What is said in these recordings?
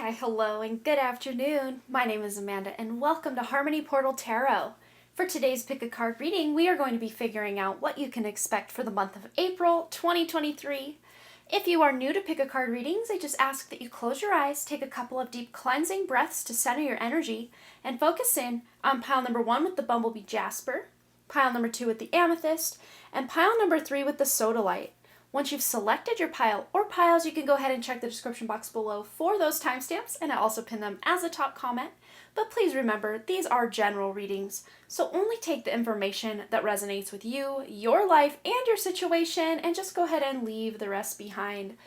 Hi, hello, and good afternoon. My name is Amanda, and welcome to Harmony Portal Tarot. For today's Pick a Card reading, we are going to be figuring out what you can expect for the month of April 2023. If you are new to Pick a Card readings, I just ask that you close your eyes, take a couple of deep cleansing breaths to center your energy, and focus in on pile number 1 with the Bumblebee Jasper, pile number 2 with the Amethyst, and pile number 3 with the Sodalite. Once you've selected your pile or piles, you can go ahead and check the description box below for those timestamps, and I also pin them as a top comment. But please remember, these are general readings, so only take the information that resonates with you, your life, and your situation, and just go ahead and leave the rest behind.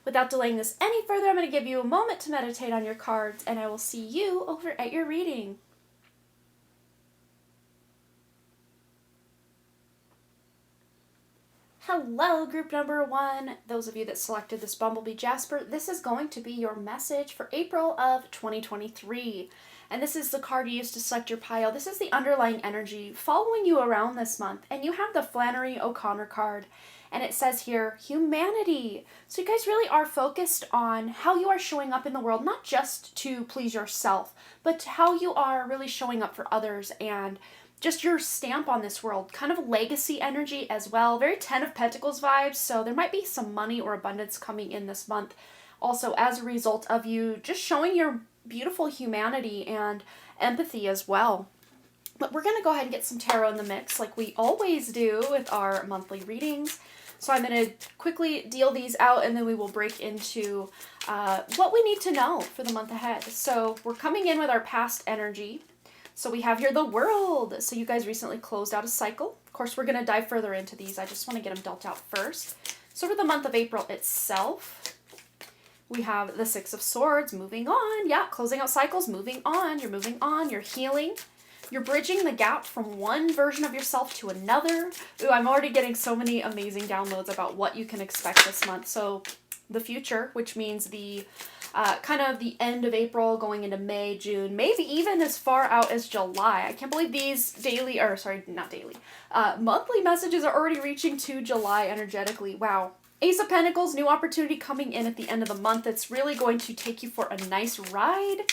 Without delaying this any further, I'm going to give you a moment to meditate on your cards, and I will see you over at your reading. Hello, group number 1. Those of you that selected this Bumblebee Jasper, this is going to be your message for April of 2023. And this is the card you used to select your pile. This is the underlying energy following you around this month. And you have the Flannery O'Connor card. And it says here, humanity. So you guys really are focused on how you are showing up in the world, not just to please yourself, but how you are really showing up for others and just your stamp on this world, kind of legacy energy as well. Very 10 of Pentacles vibes, so there might be some money or abundance coming in this month. Also, as a result of you just showing your beautiful humanity and empathy as well. But we're going to go ahead and get some tarot in the mix like we always do with our monthly readings. So I'm going to quickly deal these out and then we will break into what we need to know for the month ahead. So we're coming in with our past energy. So we have here the World. So you guys recently closed out a cycle. Of course, we're going to dive further into these. I just want to get them dealt out first. So for the month of April itself, we have the Six of Swords, moving on. Yeah, closing out cycles, moving on. You're moving on. You're healing. You're bridging the gap from one version of yourself to another. Ooh, I'm already getting so many amazing downloads about what you can expect this month. So the future, which means the kind of the end of April going into May, June, maybe even as far out as July. I can't believe these monthly messages are already reaching to July energetically. Wow. Ace of Pentacles, new opportunity coming in at the end of the month. It's really going to take you for a nice ride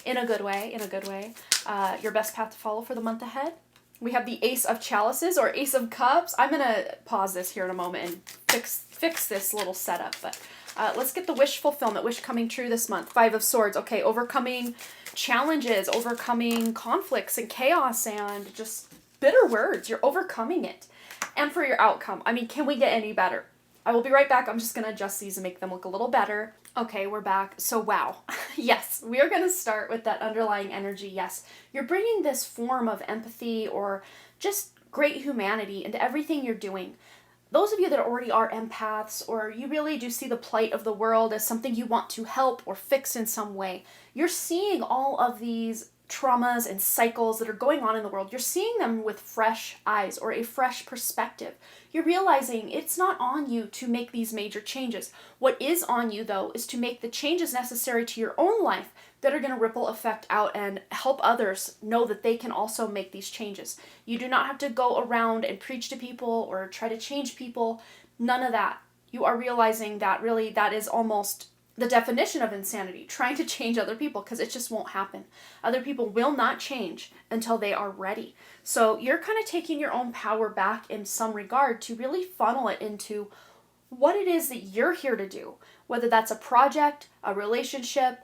in a good way, your best path to follow for the month ahead. We have the Ace of Chalices or Ace of Cups. I'm going to pause this here in a moment and fix this little setup, but let's get the wish fulfillment, wish coming true this month. Five of Swords. Okay, overcoming challenges, overcoming conflicts and chaos and just bitter words. You're overcoming it. And for your outcome, I mean, can we get any better? I will be right back. I'm just going to adjust these and make them look a little better. Okay, we're back. So wow. Yes, we are going to start with that underlying energy. Yes, you're bringing this form of empathy or just great humanity into everything you're doing. Those of you that already are empaths or you really do see the plight of the world as something you want to help or fix in some way, you're seeing all of these traumas and cycles that are going on in the world. You're seeing them with fresh eyes or a fresh perspective. You're realizing it's not on you to make these major changes. What is on you, though, is to make the changes necessary to your own life that are going to ripple effect out and help others know that they can also make these changes. You do not have to go around and preach to people or try to change people. None of that. You are realizing that really that is almost the definition of insanity, trying to change other people, because it just won't happen. Other people will not change until they are ready. So you're kind of taking your own power back in some regard to really funnel it into what it is that you're here to do, whether that's a project, a relationship,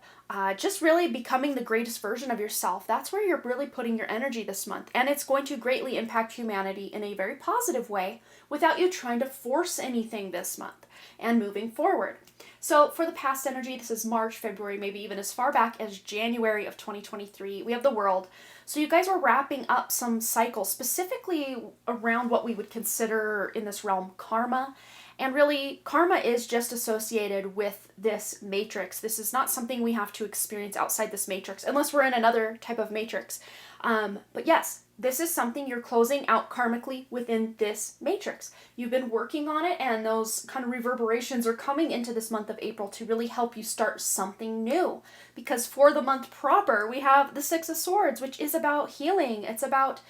just really becoming the greatest version of yourself. That's where you're really putting your energy this month. And it's going to greatly impact humanity in a very positive way without you trying to force anything this month and moving forward. So for the past energy, this is March, February, maybe even as far back as January of 2023. We have the World. So you guys are wrapping up some cycles, specifically around what we would consider in this realm karma. And really, karma is just associated with this matrix. This is not something we have to experience outside this matrix, unless we're in another type of matrix. But yes, this is something you're closing out karmically within this matrix. You've been working on it, and those kind of reverberations are coming into this month of April to really help you start something new. Because for the month proper, we have the Six of Swords, which is about healing. It's about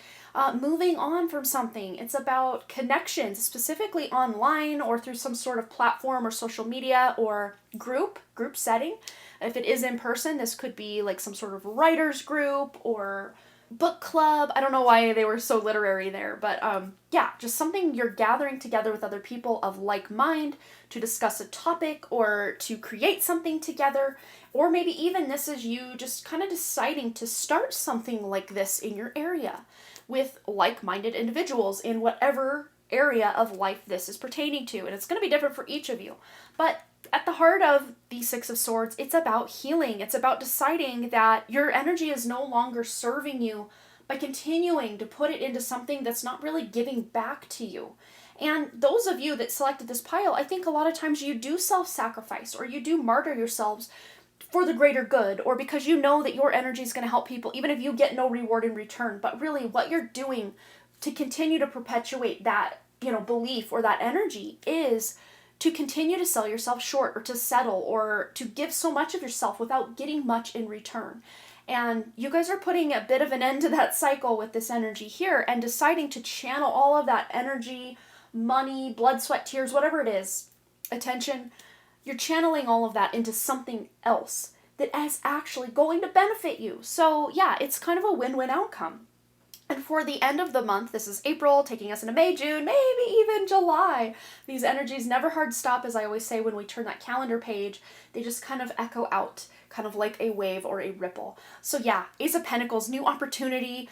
moving on from something. It's about connections, specifically online or through some sort of platform or social media or group setting. If it is in person, this could be like some sort of writer's group or book club. I don't know why they were so literary there, but yeah, just something you're gathering together with other people of like mind to discuss a topic or to create something together. Or maybe even this is you just kind of deciding to start something like this in your area with like-minded individuals in whatever area of life this is pertaining to. And it's going to be different for each of you. But at the heart of the Six of Swords, it's about healing. It's about deciding that your energy is no longer serving you by continuing to put it into something that's not really giving back to you. And those of you that selected this pile, I think a lot of times you do self-sacrifice or you do martyr yourselves for the greater good, or because you know that your energy is going to help people, even if you get no reward in return. But really, what you're doing to continue to perpetuate that, belief or that energy is to continue to sell yourself short or to settle or to give so much of yourself without getting much in return. And you guys are putting a bit of an end to that cycle with this energy here and deciding to channel all of that energy, money, blood, sweat, tears, whatever it is, attention. You're channeling all of that into something else that is actually going to benefit you. So yeah, it's kind of a win-win outcome. And for the end of the month, this is April, taking us into May, June, maybe even July. These energies never hard stop, as I always say when we turn that calendar page. They just kind of echo out, kind of like a wave or a ripple. So yeah, Ace of Pentacles, new opportunity.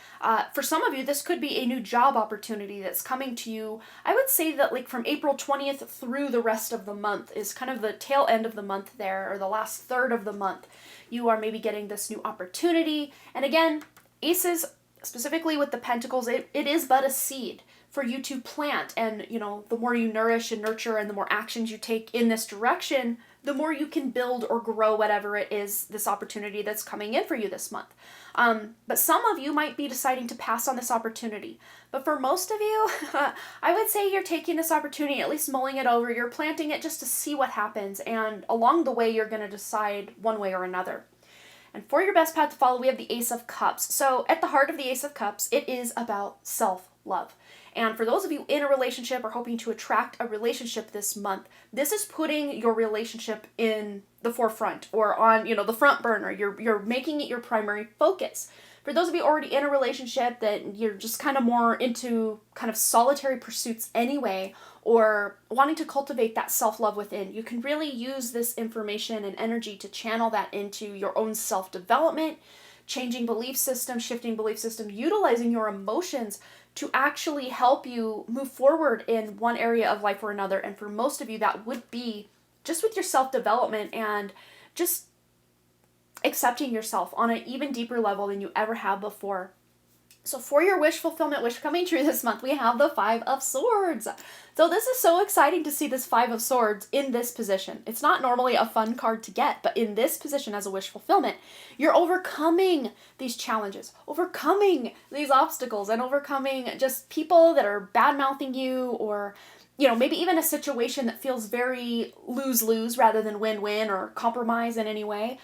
For some of you, this could be a new job opportunity that's coming to you. I would say that like from April 20th through the rest of the month is kind of the tail end of the month there, or the last third of the month. You are maybe getting this new opportunity. And again, aces, specifically with the pentacles, it is but a seed for you to plant. And, the more you nourish and nurture and the more actions you take in this direction, the more you can build or grow whatever it is, this opportunity that's coming in for you this month. But some of you might be deciding to pass on this opportunity. But for most of you, I would say you're taking this opportunity, at least mulling it over. You're planting it just to see what happens. And along the way, you're going to decide one way or another. And for your best path to follow, we have the Ace of Cups. So at the heart of the Ace of Cups, it is about self-love. And for those of you in a relationship or hoping to attract a relationship this month, this is putting your relationship in the forefront or on, the front burner. You're making it your primary focus. For those of you already in a relationship that you're just kind of more into kind of solitary pursuits anyway, or wanting to cultivate that self-love within, you can really use this information and energy to channel that into your own self-development, changing belief system, shifting belief system, utilizing your emotions to actually help you move forward in one area of life or another. And for most of you, that would be just with your self-development and just accepting yourself on an even deeper level than you ever have before. So for your wish fulfillment, wish coming true this month, we have the Five of Swords. So this is so exciting to see this Five of Swords in this position. It's not normally a fun card to get, but in this position as a wish fulfillment, you're overcoming these challenges, overcoming these obstacles, and overcoming just people that are bad-mouthing you, or maybe even a situation that feels very lose-lose rather than win-win or compromise in any way.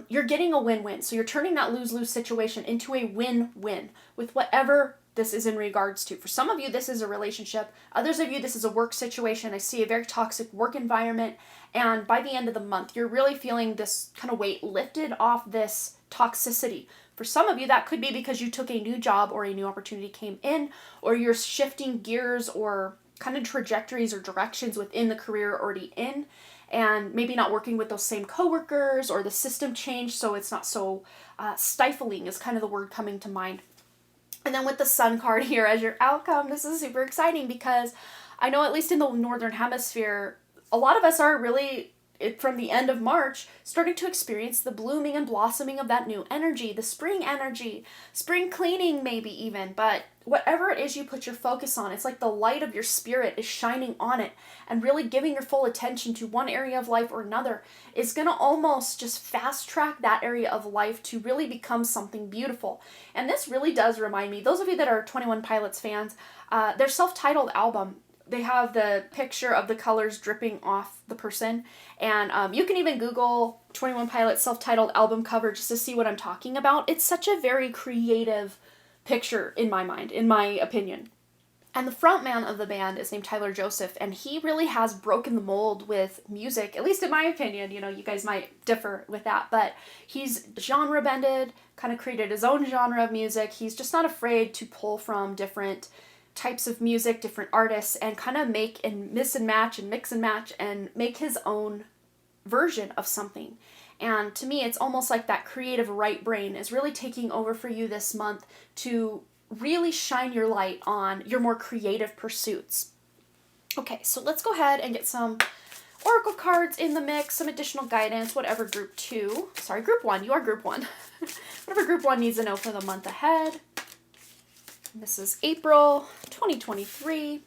You're getting a win-win. So you're turning that lose-lose situation into a win-win with whatever this is in regards to. For some of you, this is a relationship. Others of you, this is a work situation. I see a very toxic work environment. And by the end of the month, you're really feeling this kind of weight lifted off this toxicity. For some of you, that could be because you took a new job or a new opportunity came in, or you're shifting gears or kind of trajectories or directions within the career already in, and maybe not working with those same coworkers, or the system changed so it's not so stifling is kind of the word coming to mind. And then with the Sun card here as your outcome, this is super exciting because I know at least in the Northern Hemisphere, a lot of us are really, from the end of March, starting to experience the blooming and blossoming of that new energy, the spring energy, spring cleaning maybe even, but whatever it is you put your focus on, it's like the light of your spirit is shining on it, and really giving your full attention to one area of life or another is going to almost just fast track that area of life to really become something beautiful. And this really does remind me, those of you that are 21 Pilots fans, their self-titled album, they have the picture of the colors dripping off the person. And you can even Google 21 Pilots self-titled album cover just to see what I'm talking about. It's such a very creative picture in my mind, in my opinion. And the frontman of the band is named Tyler Joseph, and he really has broken the mold with music, at least in my opinion. You know, you guys might differ with that, but he's genre bended, kind of created his own genre of music. He's just not afraid to pull from different types of music, different artists, and kind of make and miss and match and mix and match and make his own version of something. And to me, it's almost like that creative right brain is really taking over for you this month to really shine your light on your more creative pursuits. Okay, so let's go ahead and get some oracle cards in the mix, some additional guidance, whatever group 1, you are group 1. Whatever group 1 needs to know for the month ahead. This is April 2023.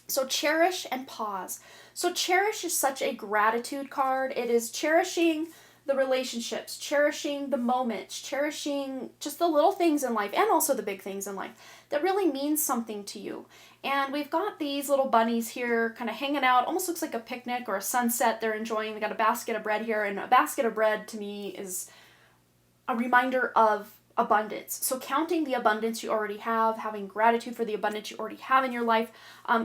So cherish and pause. So cherish is such a gratitude card. It is cherishing the relationships, cherishing the moments, cherishing just the little things in life and also the big things in life that really means something to you. And we've got these little bunnies here kind of hanging out, almost looks like a picnic or a sunset they're enjoying. They got a basket of bread here, and a basket of bread to me is a reminder of abundance. So counting the abundance you already have, having gratitude for the abundance you already have in your life,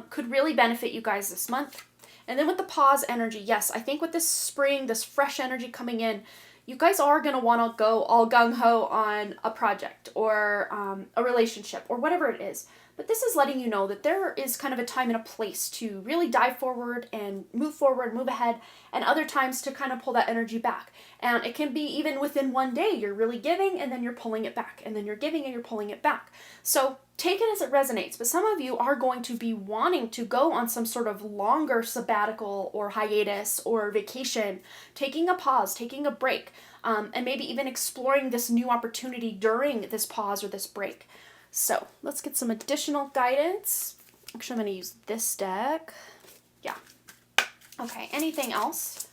could really benefit you guys this month. And then with the pause energy, yes, I think with this spring, this fresh energy coming in, you guys are going to want to go all gung-ho on a project or a relationship or whatever it is. But this is letting you know that there is kind of a time and a place to really dive forward, move ahead, and other times to kind of pull that energy back. And it can be even within one day, you're really giving and then you're pulling it back, and then you're giving and you're pulling it back. So take it as it resonates, but some of you are going to be wanting to go on some sort of longer sabbatical or hiatus or vacation, taking a pause, taking a break, and maybe even exploring this new opportunity during this pause or this break. So let's get some additional guidance. Actually, I'm going to use this deck. Yeah. Okay, anything else?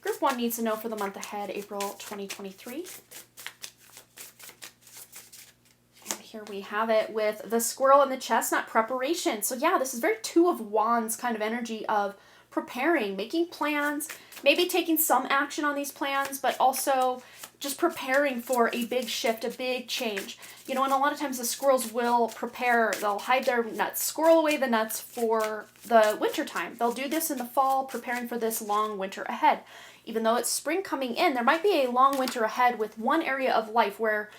Group 1 needs to know for the month ahead, April 2023. And here we have it with the squirrel and the chestnut, preparation. So yeah, this is very Two of Wands kind of energy of preparing, making plans, maybe taking some action on these plans, but also just preparing for a big shift, a big change. You know, and a lot of times the squirrels will prepare, they'll hide their nuts, squirrel away the nuts for the winter time. They'll do this in the fall, preparing for this long winter ahead. Even though it's spring coming in, there might be a long winter ahead with one area of life where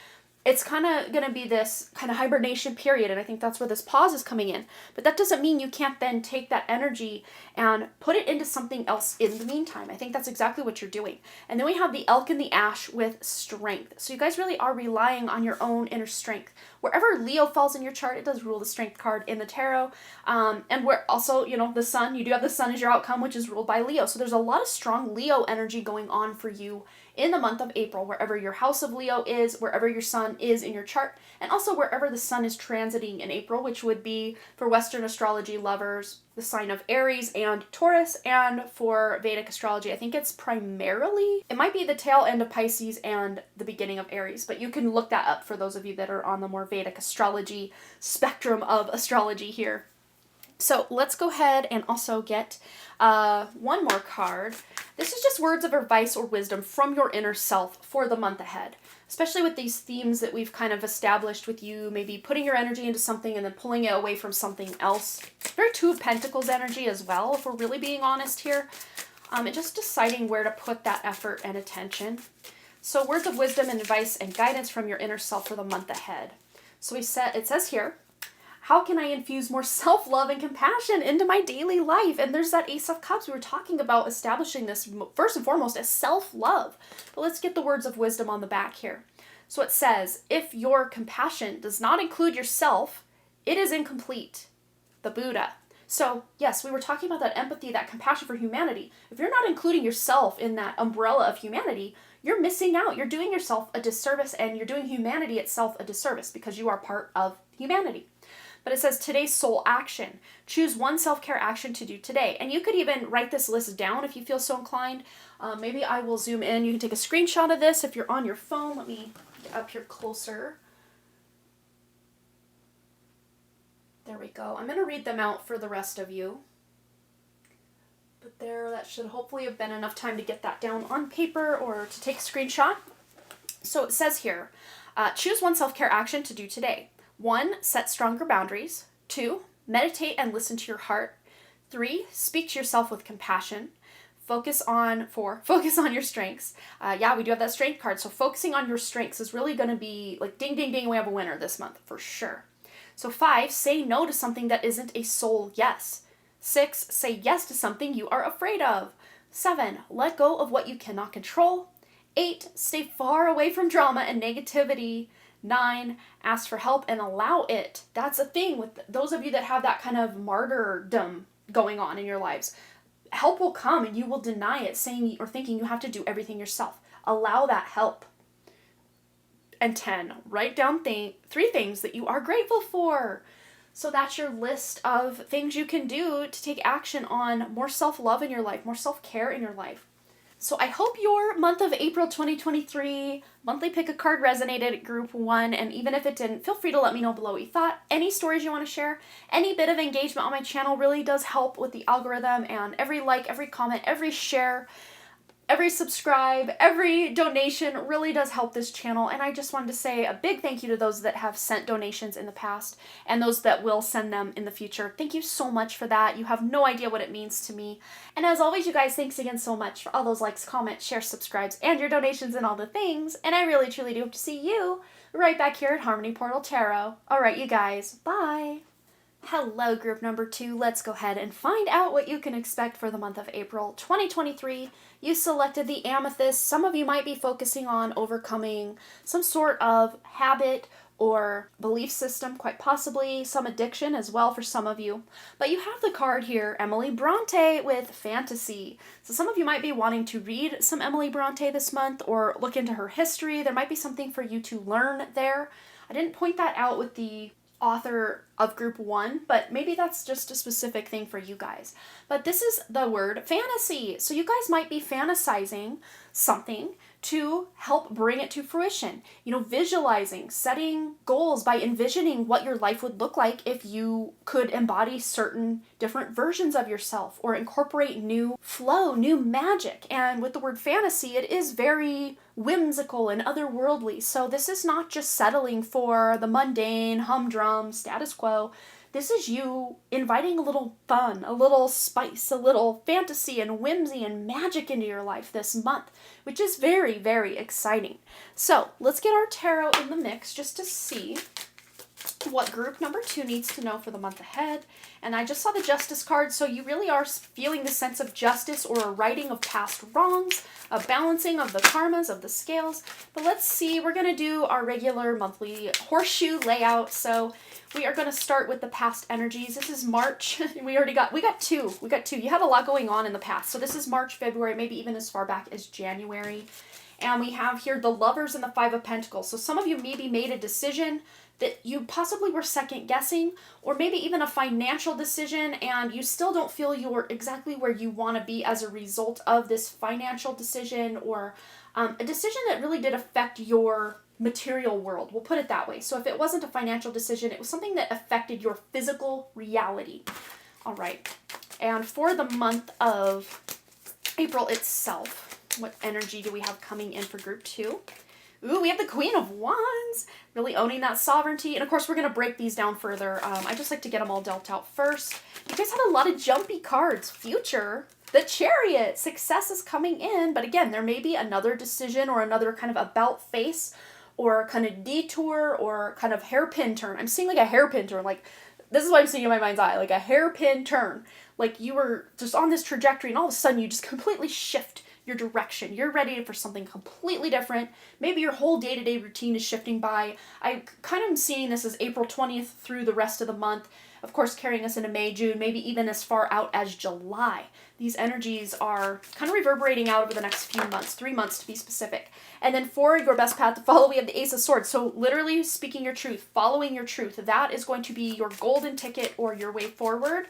it's kind of going to be this kind of hibernation period, and I think that's where this pause is coming in. But that doesn't mean you can't then take that energy and put it into something else in the meantime. I think that's exactly what you're doing. And then we have the elk and the ash with strength. So you guys really are relying on your own inner strength. Wherever Leo falls in your chart, it does rule the strength card in the tarot. And where also, you know, the sun, you do have the sun as your outcome, which is ruled by Leo. So there's a lot of strong Leo energy going on for you in the month of April, wherever your house of Leo is, wherever your sun is in your chart, and also wherever the sun is transiting in April, which would be for Western astrology lovers, the sign of Aries and Taurus, and for Vedic astrology, I think it's primarily, it might be the tail end of Pisces and the beginning of Aries, but you can look that up for those of you that are on the more Vedic astrology spectrum of astrology here. So let's go ahead and also get one more card. This is just words of advice or wisdom from your inner self for the month ahead, especially with these themes that we've kind of established with you, maybe putting your energy into something and then pulling it away from something else. Very Two of Pentacles energy as well, if we're really being honest here. And just deciding where to put that effort and attention. So words of wisdom and advice and guidance from your inner self for the month ahead. So it says here, how can I infuse more self-love and compassion into my daily life? And there's that Ace of Cups. We were talking about establishing this first and foremost as self-love. But let's get the words of wisdom on the back here. So it says, if your compassion does not include yourself, it is incomplete. The Buddha. So yes, we were talking about that empathy, that compassion for humanity. If you're not including yourself in that umbrella of humanity, you're missing out. You're doing yourself a disservice, and you're doing humanity itself a disservice because you are part of humanity. But it says today's soul action. Choose one self-care action to do today. And you could even write this list down if you feel so inclined. Maybe I will zoom in. You can take a screenshot of this if you're on your phone. Let me get up here closer. There we go. I'm going to read them out for the rest of you. But there, that should hopefully have been enough time to get that down on paper or to take a screenshot. So it says here, choose one self-care action to do today. 1, set stronger boundaries. 2, meditate and listen to your heart. 3, speak to yourself with compassion. 4, focus on your strengths. We do have that strength card. So focusing on your strengths is really going to be like ding, ding, ding, we have a winner this month for sure. So 5, say no to something that isn't a soul yes. 6, say yes to something you are afraid of. 7, let go of what you cannot control. 8, stay far away from drama and negativity. 9, ask for help and allow it. That's a thing with those of you that have that kind of martyrdom going on in your lives. Help will come and you will deny it, saying or thinking you have to do everything yourself. Allow that help. And 10, write down 3 things that you are grateful for. So that's your list of things you can do to take action on more self-love in your life, more self-care in your life. So I hope your month of April 2023 monthly pick a card resonated at group 1, and even if it didn't, feel free to let me know below what you thought. Any stories you want to share, any bit of engagement on my channel really does help with the algorithm, and every like, every comment, every share, every subscribe, every donation really does help this channel. And I just wanted to say a big thank you to those that have sent donations in the past and those that will send them in the future. Thank you so much for that. You have no idea what it means to me. And as always, you guys, thanks again so much for all those likes, comments, shares, subscribes, and your donations and all the things. And I really, truly do hope to see you right back here at Harmony Portal Tarot. All right, you guys, bye. Hello, group number 2. Let's go ahead and find out what you can expect for the month of April 2023. You selected the Amethyst. Some of you might be focusing on overcoming some sort of habit or belief system, quite possibly some addiction as well for some of you. But you have the card here, Emily Bronte with Fantasy. So some of you might be wanting to read some Emily Bronte this month or look into her history. There might be something for you to learn there. I didn't point that out with the author of group 1, but maybe that's just a specific thing for you guys. But this is the word fantasy. So you guys might be fantasizing something to help bring it to fruition. You know, visualizing, setting goals by envisioning what your life would look like if you could embody certain different versions of yourself or incorporate new flow, new magic. And with the word fantasy, it is very whimsical and otherworldly. So this is not just settling for the mundane, humdrum, status quo. This is you inviting a little fun, a little spice, a little fantasy and whimsy and magic into your life this month, which is very, very exciting. So let's get our tarot in the mix just to see what group number 2 needs to know for the month ahead. And I just saw the Justice card, so you really are feeling the sense of justice or a righting of past wrongs, a balancing of the karmas, of the scales. But let's see, we're going to do our regular monthly horseshoe layout. So we are going to start with the past energies. This is March. we got two. You have a lot going on in the past. So this is March, February, maybe even as far back as January. And we have here the Lovers and the Five of Pentacles. So some of you maybe made a decision that you possibly were second guessing, or maybe even a financial decision, and you still don't feel you're exactly where you want to be as a result of this financial decision, or a decision that really did affect your material world. We'll put it that way. So if it wasn't a financial decision, it was something that affected your physical reality. All right. And for the month of April itself, what energy do we have coming in for group 2? Ooh, we have the Queen of Wands, really owning that sovereignty. And of course, we're going to break these down further. I just like to get them all dealt out first. You guys have a lot of jumpy cards. Future, the Chariot, success is coming in. But again, there may be another decision or another kind of about face or kind of detour or kind of hairpin turn. I'm seeing like a hairpin turn. Like, this is what I'm seeing in my mind's eye, like a hairpin turn. Like you were just on this trajectory and all of a sudden you just completely shift your direction. You're ready for something completely different. Maybe your whole day-to-day routine is shifting by. I kind of am seeing this as April 20th through the rest of the month. Of course, carrying us into May, June, maybe even as far out as July. These energies are kind of reverberating out over the next few months, 3 months to be specific. And then for your best path to follow, we have the Ace of Swords. So literally speaking your truth, following your truth, that is going to be your golden ticket or your way forward.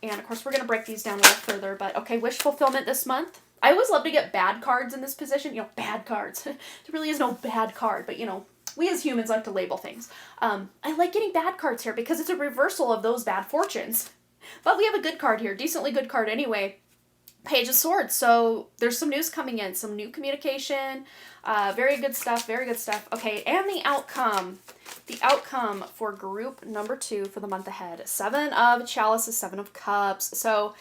And of course, we're going to break these down a little further. But okay, wish fulfillment this month. I always love to get bad cards in this position. You know, bad cards. There really is no bad card, but you know, we as humans like to label things. I like getting bad cards here because it's a reversal of those bad fortunes. But we have a good card here, decently good card anyway. Page of Swords. So there's some news coming in, some new communication. Very good stuff, very good stuff. Okay, and the outcome. The outcome for group number 2 for the month ahead. 7 of Chalices, 7 of Cups. So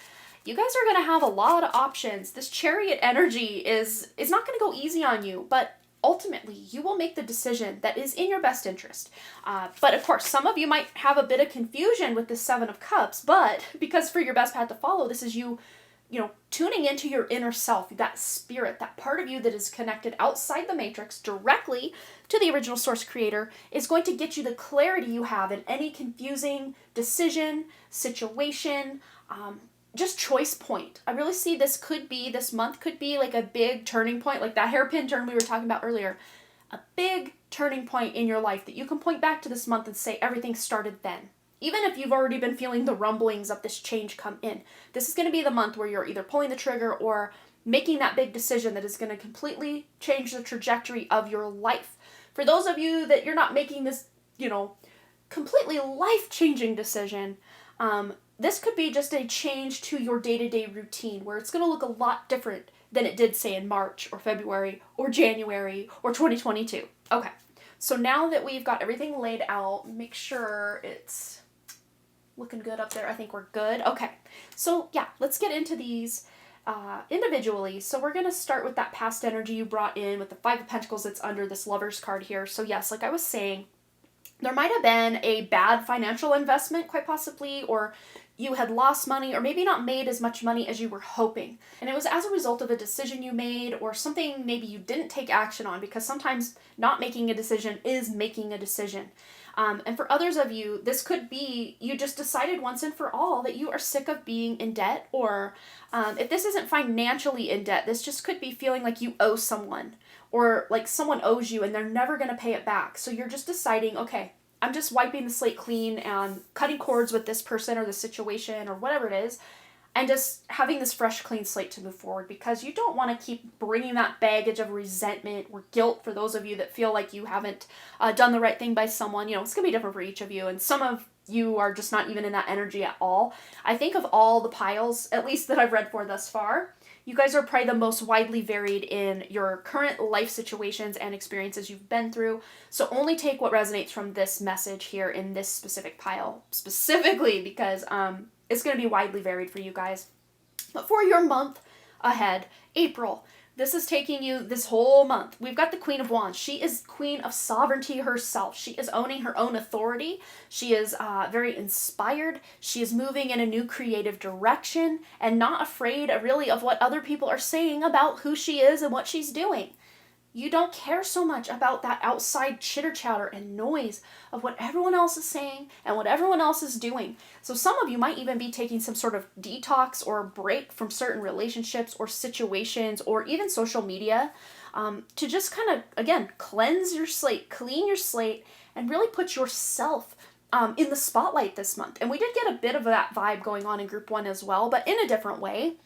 you guys are going to have a lot of options. This Chariot energy is not going to go easy on you, but ultimately you will make the decision that is in your best interest. But of course, some of you might have a bit of confusion with the 7 of Cups, but because for your best path to follow, this is you tuning into your inner self, that spirit, that part of you that is connected outside the matrix directly to the original source creator, is going to get you the clarity you have in any confusing decision, situation, just choice point. I really see this month could be like a big turning point, like that hairpin turn we were talking about earlier. A big turning point in your life that you can point back to this month and say everything started then. Even if you've already been feeling the rumblings of this change come in, this is going to be the month where you're either pulling the trigger or making that big decision that is going to completely change the trajectory of your life. For those of you that you're not making this, completely life-changing decision, this could be just a change to your day-to-day routine where it's going to look a lot different than it did, say, in March or February or January or 2022. Okay, so now that we've got everything laid out, make sure it's looking good up there. I think we're good. Okay, so yeah, let's get into these individually. So we're going to start with that past energy you brought in with the 5 of Pentacles that's under this Lover's card here. So yes, like I was saying, there might have been a bad financial investment, quite possibly, or you had lost money or maybe not made as much money as you were hoping. And it was as a result of a decision you made or something maybe you didn't take action on, because sometimes not making a decision is making a decision. And for others of you, this could be you just decided once and for all that you are sick of being in debt, or if this isn't financially in debt, this just could be feeling like you owe someone, or like someone owes you and they're never going to pay it back. So you're just deciding, okay, I'm just wiping the slate clean and cutting cords with this person or the situation or whatever it is, and just having this fresh, clean slate to move forward, because you don't want to keep bringing that baggage of resentment or guilt for those of you that feel like you haven't done the right thing by someone. It's going to be different for each of you, and some of you are just not even in that energy at all. I think of all the piles, at least that I've read for thus far, you guys are probably the most widely varied in your current life situations and experiences you've been through. So only take what resonates from this message here in this specific pile, specifically because it's going to be widely varied for you guys. But for your month ahead, April, this is taking you this whole month. We've got the Queen of Wands. She is queen of sovereignty herself. She is owning her own authority. She is very inspired. She is moving in a new creative direction and not afraid really of what other people are saying about who she is and what she's doing. You don't care so much about that outside chitter chatter and noise of what everyone else is saying and what everyone else is doing. So some of you might even be taking some sort of detox or break from certain relationships or situations or even social media to just kind of, again, cleanse your slate, clean your slate, and really put yourself in the spotlight this month. And we did get a bit of that vibe going on in group 1 as well, but in a different way.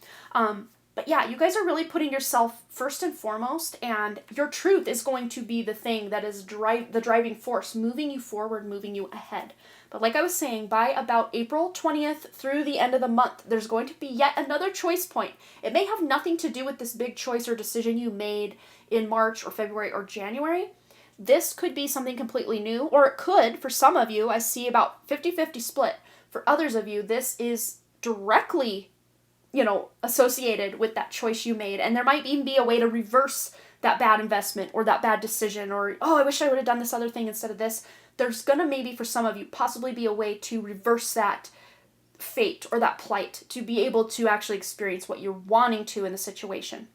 But yeah, you guys are really putting yourself first and foremost, and your truth is going to be the thing that is the driving force, moving you forward, moving you ahead. But like I was saying, by about April 20th through the end of the month, there's going to be yet another choice point. It may have nothing to do with this big choice or decision you made in March or February or January. This could be something completely new, or it could, for some of you, I see about 50-50 split. For others of you, this is directly associated with that choice you made. And there might even be a way to reverse that bad investment or that bad decision, or, oh, I wish I would have done this other thing instead of this. There's going to maybe for some of you possibly be a way to reverse that fate or that plight to be able to actually experience what you're wanting to in the situation.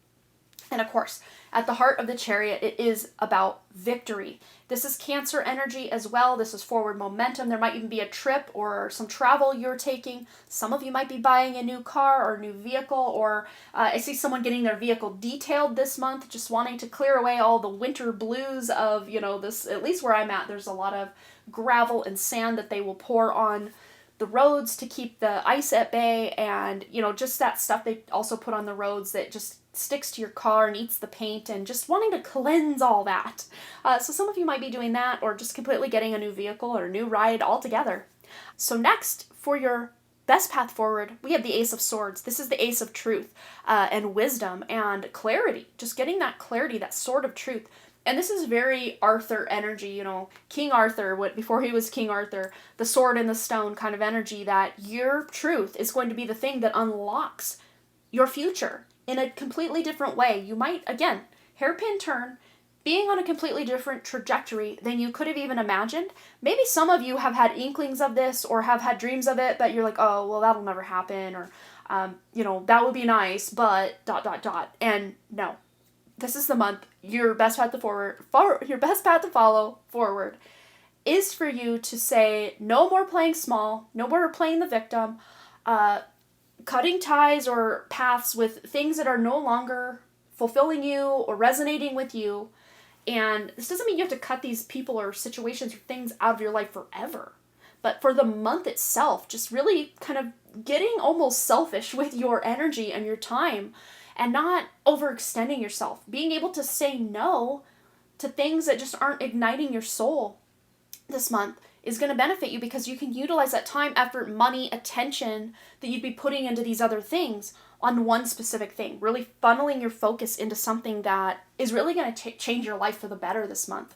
And of course, at the heart of the Chariot, it is about victory. This is Cancer energy as well. This is forward momentum. There might even be a trip or some travel you're taking. Some of you might be buying a new car or a new vehicle, or I see someone getting their vehicle detailed this month, just wanting to clear away all the winter blues of, this, at least where I'm at, there's a lot of gravel and sand that they will pour on the roads to keep the ice at bay, and just that stuff they also put on the roads that just sticks to your car and eats the paint, and just wanting to cleanse all that. So some of you might be doing that, or just completely getting a new vehicle or a new ride altogether. So next, for your best path forward, we have the Ace of Swords. This is the Ace of Truth and wisdom and clarity. Just getting that clarity, that sword of truth. And this is very Arthur energy, you know, King Arthur, before he was King Arthur, the sword and the stone kind of energy, that your truth is going to be the thing that unlocks your future in a completely different way. You might, again, hairpin turn, being on a completely different trajectory than you could have even imagined. Maybe some of you have had inklings of this or have had dreams of it, but you're like, oh, well, that'll never happen, or, you know, that would be nice, but ... And no, this is the month. Your best path to follow forward is for you to say no more playing small, no more playing the victim, cutting ties or paths with things that are no longer fulfilling you or resonating with you. And this doesn't mean you have to cut these people or situations or things out of your life forever. But for the month itself, just really kind of getting almost selfish with your energy and your time and not overextending yourself. Being able to say no to things that just aren't igniting your soul this month is going to benefit you, because you can utilize that time, effort, money, attention that you'd be putting into these other things on one specific thing, really funneling your focus into something that is really going to change your life for the better this month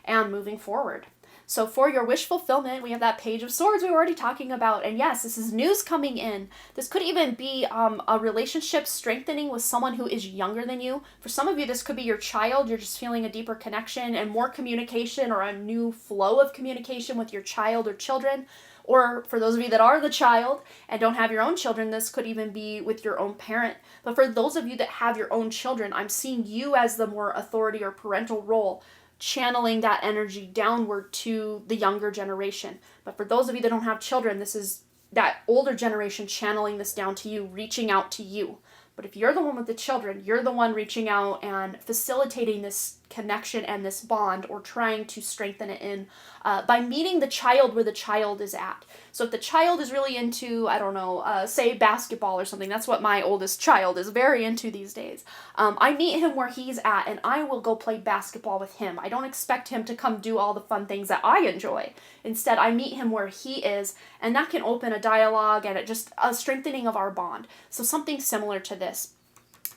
and moving forward. So for your wish fulfillment, we have that Page of Swords we were already talking about. And yes, this is news coming in. This could even be a relationship strengthening with someone who is younger than you. For some of you, this could be your child. You're just feeling a deeper connection and more communication, or a new flow of communication with your child or children. Or for those of you that are the child and don't have your own children, this could even be with your own parent. But for those of you that have your own children, I'm seeing you as the more authority or parental role, channeling that energy downward to the younger generation. But for those of you that don't have children, this is that older generation channeling this down to you, reaching out to you. But if you're the one with the children, you're the one reaching out and facilitating this connection and this bond, or trying to strengthen it in by meeting the child where the child is at. So if the child is really into, I don't know, say basketball or something, that's what my oldest child is very into these days. I meet him where he's at, and I will go play basketball with him. I don't expect him to come do all the fun things that I enjoy. Instead, I meet him where he is, and that can open a dialogue and just a strengthening of our bond. So something similar to this.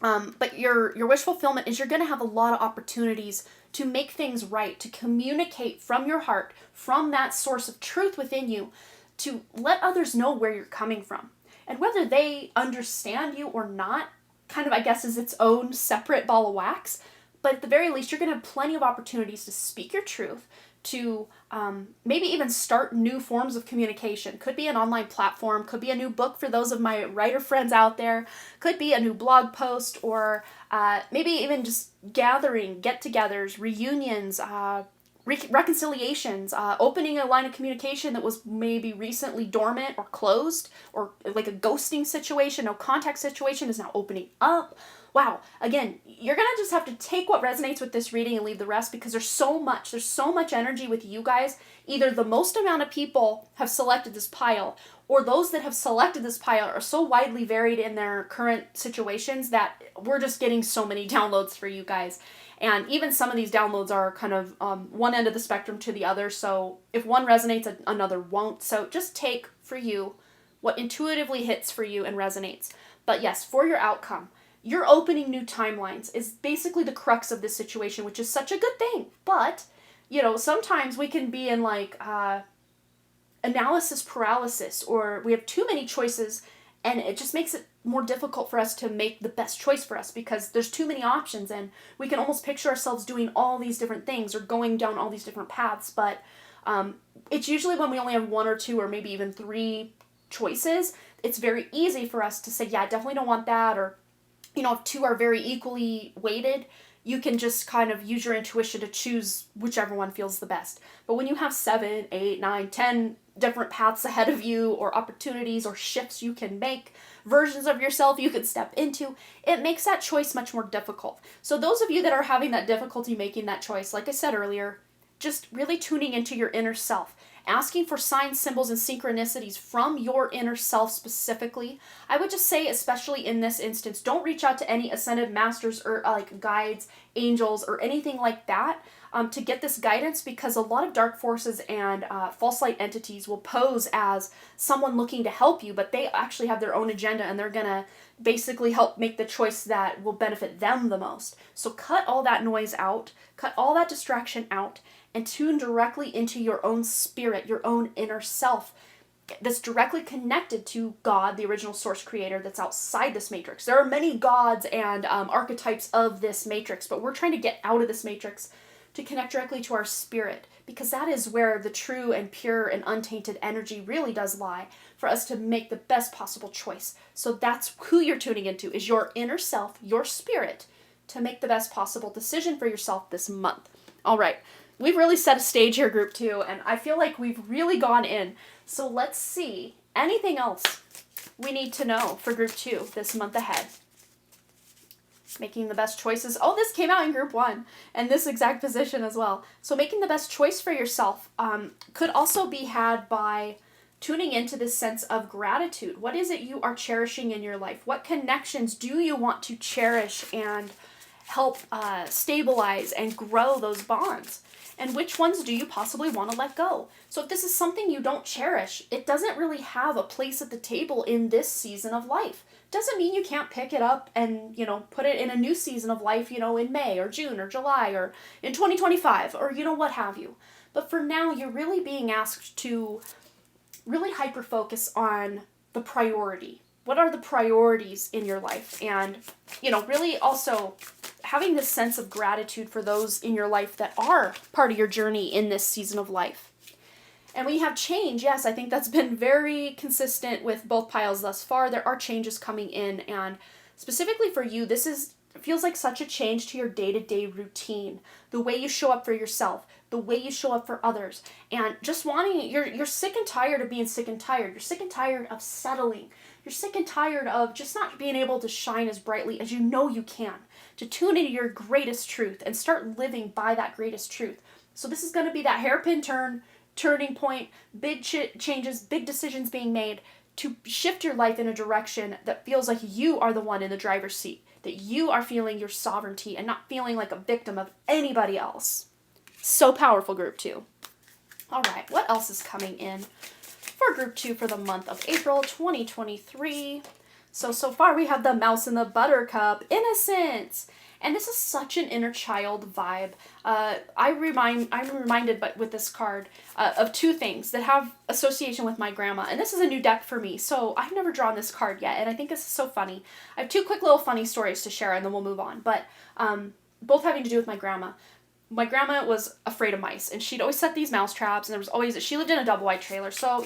But your wish fulfillment is you're going to have a lot of opportunities to make things right, to communicate from your heart, from that source of truth within you, to let others know where you're coming from. And whether they understand you or not, kind of, I guess, is its own separate ball of wax. But at the very least, you're going to have plenty of opportunities to speak your truth, to maybe even start new forms of communication. Could be an online platform, could be a new book for those of my writer friends out there, could be a new blog post, or maybe even just gathering, get-togethers, reunions, reconciliations, opening a line of communication that was maybe recently dormant or closed, or like a ghosting situation, no contact situation is now opening up. Wow, again, you're going to just have to take what resonates with this reading and leave the rest, because there's so much energy with you guys. Either the most amount of people have selected this pile, or those that have selected this pile are so widely varied in their current situations that we're just getting so many downloads for you guys. And even some of these downloads are kind of one end of the spectrum to the other. So if one resonates, another won't. So just take for you what intuitively hits for you and resonates. But yes, for your outcome, you're opening new timelines is basically the crux of this situation, which is such a good thing. But, you know, sometimes we can be in like analysis paralysis, or we have too many choices, and it just makes it more difficult for us to make the best choice for us, because there's too many options, and we can almost picture ourselves doing all these different things or going down all these different paths. But it's usually when we only have one or two or maybe even three choices, it's very easy for us to say, yeah, I definitely don't want that. Or, you know, if two are very equally weighted, you can just kind of use your intuition to choose whichever one feels the best. But when you have 7, 8, 9, 10 different paths ahead of you, or opportunities or shifts you can make, versions of yourself you could step into, it makes that choice much more difficult. So those of you that are having that difficulty making that choice, like I said earlier, just really tuning into your inner self, asking for signs, symbols, and synchronicities from your inner self specifically. I would just say, especially in this instance, don't reach out to any ascended masters or like guides, angels or anything like that to get this guidance, because a lot of dark forces and false light entities will pose as someone looking to help you, but they actually have their own agenda and they're going to basically help make the choice that will benefit them the most. So cut all that noise out, cut all that distraction out, and tune directly into your own spirit, your own inner self that's directly connected to God, the original source creator that's outside this matrix. There are many gods and archetypes of this matrix, but we're trying to get out of this matrix to connect directly to our spirit, because that is where the true and pure and untainted energy really does lie, for us to make the best possible choice. So that's who you're tuning into, is your inner self, your spirit, to make the best possible decision for yourself this month. All right, we've really set a stage here, group 2, and I feel like we've really gone in. So let's see, anything else we need to know for group 2 this month ahead? Making the best choices. Oh, this came out in group 1, and this exact position as well. So making the best choice for yourself could also be had by tuning into this sense of gratitude. What is it you are cherishing in your life? What connections do you want to cherish and help stabilize and grow those bonds? And which ones do you possibly want to let go? So if this is something you don't cherish, it doesn't really have a place at the table in this season of life. Doesn't mean you can't pick it up and, put it in a new season of life, in May or June or July or in 2025 or, what have you. But for now, you're really being asked to really hyper-focus on the priority. What are the priorities in your life? And, really also having this sense of gratitude for those in your life that are part of your journey in this season of life. And when you have change, yes, I think that's been very consistent with both piles thus far. There are changes coming in, and specifically for you, feels like such a change to your day-to-day routine, the way you show up for yourself, the way you show up for others, and just you're sick and tired of being sick and tired. You're sick and tired of settling. You're sick and tired of just not being able to shine as brightly as you know you can, to tune into your greatest truth and start living by that greatest truth. So this is going to be that hairpin turning point, big changes, big decisions being made to shift your life in a direction that feels like you are the one in the driver's seat, that you are feeling your sovereignty and not feeling like a victim of anybody else. So powerful, group 2. All right, what else is coming in for group 2 for the month of April 2023? So far we have the Mouse and the Buttercup, Innocence. And this is such an inner child vibe. I'm reminded with this card of two things that have association with my grandma. And this is a new deck for me, so I've never drawn this card yet, and I think this is so funny. I have two quick little funny stories to share, and then we'll move on. But both having to do with my grandma. My grandma was afraid of mice, and she'd always set these mouse traps, and she lived in a double wide trailer, so,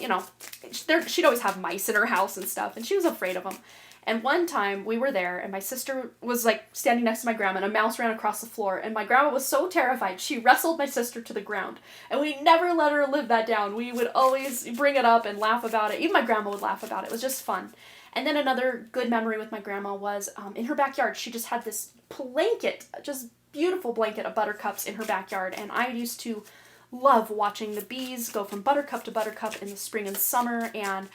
she'd always have mice in her house and stuff, and she was afraid of them. And one time we were there, and my sister was standing next to my grandma, and a mouse ran across the floor, and my grandma was so terrified she wrestled my sister to the ground, and we never let her live that down. We would always bring it up and laugh about it. Even my grandma would laugh about it. It was just fun. And then another good memory with my grandma was in her backyard. She just had this blanket, just beautiful blanket of buttercups in her backyard, and I used to love watching the bees go from buttercup to buttercup in the spring and summer, and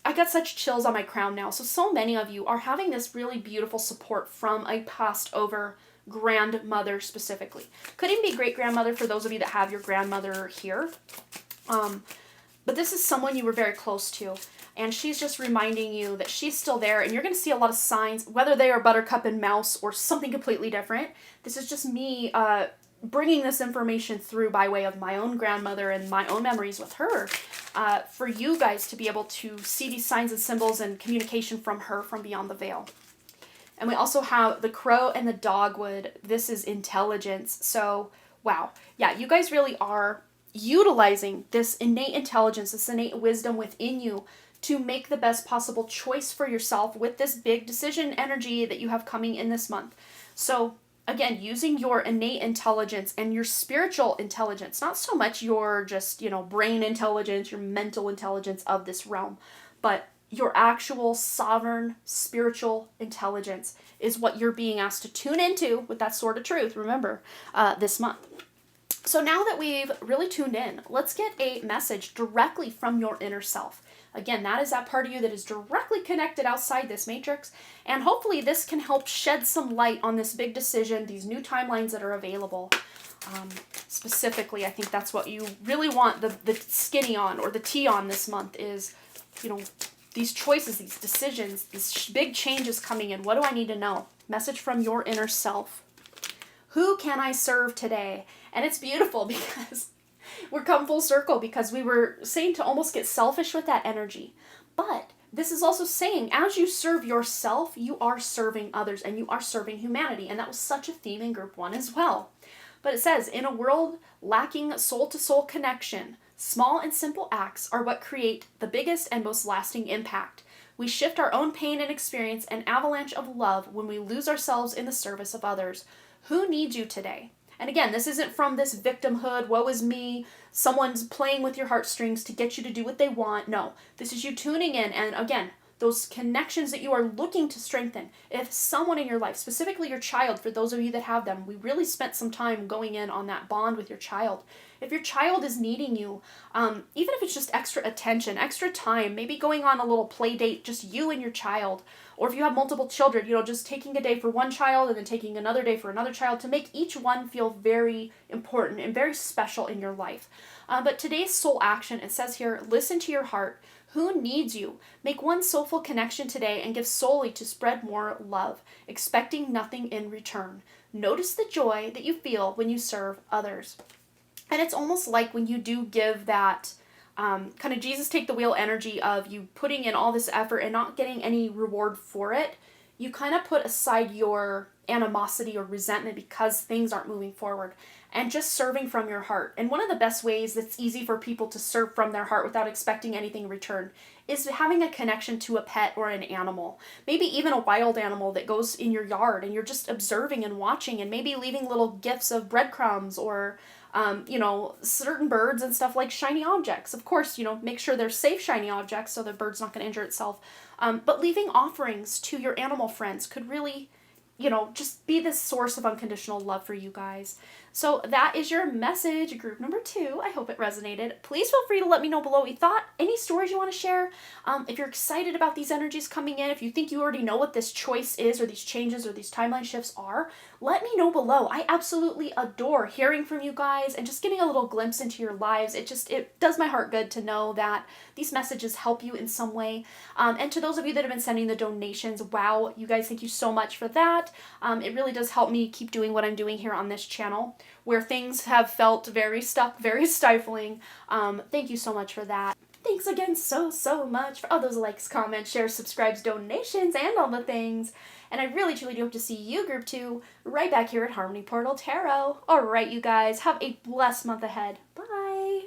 I got such chills on my crown now. So many of you are having this really beautiful support from a passed over grandmother specifically. Could even be great-grandmother for those of you that have your grandmother here. But this is someone you were very close to, and she's just reminding you that she's still there, and you're going to see a lot of signs, whether they are buttercup and mouse or something completely different. This is just me bringing this information through by way of my own grandmother and my own memories with her, for you guys to be able to see these signs and symbols and communication from her from beyond the veil. And we also have the crow and the dogwood. This is intelligence. So, wow. Yeah, you guys really are utilizing this innate intelligence, this innate wisdom within you to make the best possible choice for yourself with this big decision energy that you have coming in this month. So, again, using your innate intelligence and your spiritual intelligence, not so much your just, brain intelligence, your mental intelligence of this realm, but your actual sovereign spiritual intelligence is what you're being asked to tune into with that sword of truth, remember, this month. So now that we've really tuned in, let's get a message directly from your inner self. Again, that is that part of you that is directly connected outside this matrix. And hopefully this can help shed some light on this big decision, these new timelines that are available. Specifically, I think that's what you really want the skinny on or the tea on this month is, you know, these choices, these decisions, these big changes coming in. What do I need to know? Message from your inner self. Who can I serve today? And it's beautiful because we're come full circle because we were saying to almost get selfish with that energy. But this is also saying as you serve yourself, you are serving others and you are serving humanity. And that was such a theme in group 1 as well. But it says, in a world lacking soul-to-soul connection, small and simple acts are what create the biggest and most lasting impact. We shift our own pain and experience an avalanche of love when we lose ourselves in the service of others. Who needs you today? And again, this isn't from this victimhood, woe is me, someone's playing with your heartstrings to get you to do what they want. No, this is you tuning in and again, those connections that you are looking to strengthen. If someone in your life, specifically your child, for those of you that have them, we really spent some time going in on that bond with your child. If your child is needing you, even if it's just extra attention, extra time, maybe going on a little play date, just you and your child, or if you have multiple children, you know, just taking a day for one child and then taking another day for another child to make each one feel very important and very special in your life. But today's soul action, it says here, listen to your heart. Who needs you? Make one soulful connection today and give solely to spread more love, expecting nothing in return. Notice the joy that you feel when you serve others. And it's almost like when you do give that kind of Jesus take the wheel energy of you putting in all this effort and not getting any reward for it, you kind of put aside your animosity or resentment because things aren't moving forward and just serving from your heart. And one of the best ways that's easy for people to serve from their heart without expecting anything in return is having a connection to a pet or an animal. Maybe even a wild animal that goes in your yard and you're just observing and watching and maybe leaving little gifts of breadcrumbs or you know, certain birds and stuff like shiny objects. Of course, you know, make sure they're safe shiny objects so the bird's not going to injure itself. But leaving offerings to your animal friends could really, you know, just be this source of unconditional love for you guys. So that is your message, group number 2. I hope it resonated. Please feel free to let me know below what you thought. Any stories you want to share. If you're excited about these energies coming in, if you think you already know what this choice is or these changes or these timeline shifts are, let me know below. I absolutely adore hearing from you guys and just getting a little glimpse into your lives. It does my heart good to know that these messages help you in some way. And to those of you that have been sending the donations, wow, you guys, thank you so much for that. It really does help me keep doing what I'm doing here on this channel, where things have felt very stuck, very stifling. Thank you so much for that. Thanks again so much for all those likes, comments, shares, subscribes, donations, and all the things. And I really truly do hope to see you, group 2, right back here at Harmony Portal Tarot. Alright, you guys, have a blessed month ahead. Bye!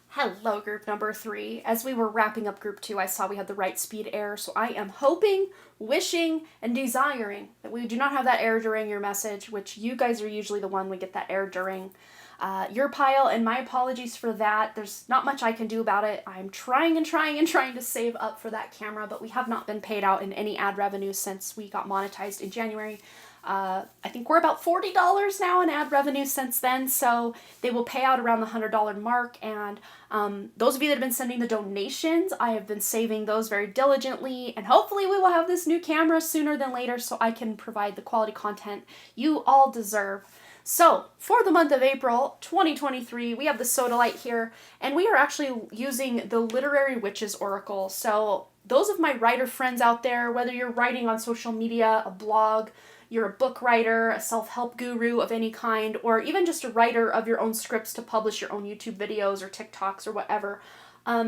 Hello, group number 3. As we were wrapping up group 2, I saw we had the right speed error, so I am hoping, wishing, and desiring that we do not have that error during your message, which you guys are usually the one we get that error during. Your pile, and my apologies for that. There's not much I can do about it. I'm trying to save up for that camera, but we have not been paid out in any ad revenue since we got monetized in January. I think we're about $40 now in ad revenue since then, so they will pay out around the $100 mark. And those of you that have been sending the donations, I have been saving those very diligently, and hopefully we will have this new camera sooner than later so I can provide the quality content you all deserve. So, for the month of April 2023, we have the Sodalite here, and we are actually using the Literary Witches Oracle. So, those of my writer friends out there, whether you're writing on social media, a blog, you're a book writer, a self-help guru of any kind, or even just a writer of your own scripts to publish your own YouTube videos or TikToks or whatever,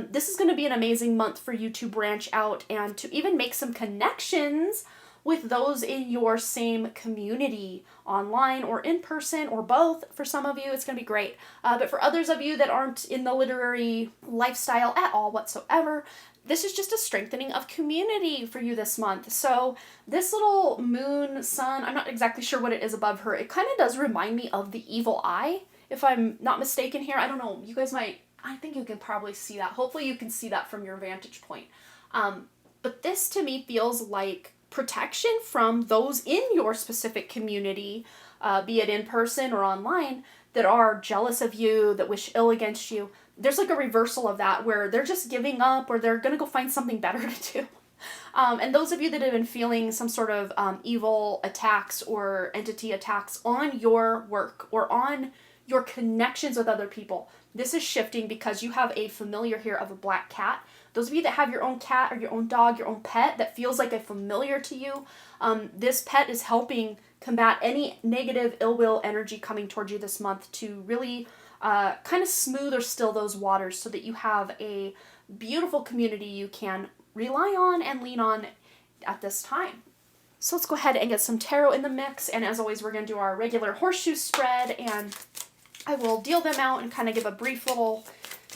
this is going to be an amazing month for you to branch out and to even make some connections with those in your same community, online or in person or both. For some of you, it's going to be great. But for others of you that aren't in the literary lifestyle at all whatsoever, this is just a strengthening of community for you this month. So this little moon, sun, I'm not exactly sure what it is above her. It kind of does remind me of the evil eye, if I'm not mistaken here. I don't know. You guys might, I think you can probably see that. Hopefully you can see that from your vantage point. But this to me feels like protection from those in your specific community, be it in person or online, that are jealous of you, that wish ill against you, there's like a reversal of that where they're just giving up or they're going to go find something better to do. And those of you that have been feeling some sort of evil attacks or entity attacks on your work or on your connections with other people, this is shifting because you have a familiar here of a black cat. Those of you that have your own cat or your own dog, your own pet that feels like a familiar to you, this pet is helping combat any negative ill will energy coming towards you this month to really kind of smooth or still those waters so that you have a beautiful community you can rely on and lean on at this time. So let's go ahead and get some tarot in the mix, and as always we're going to do our regular horseshoe spread, and I will deal them out and kind of give a brief little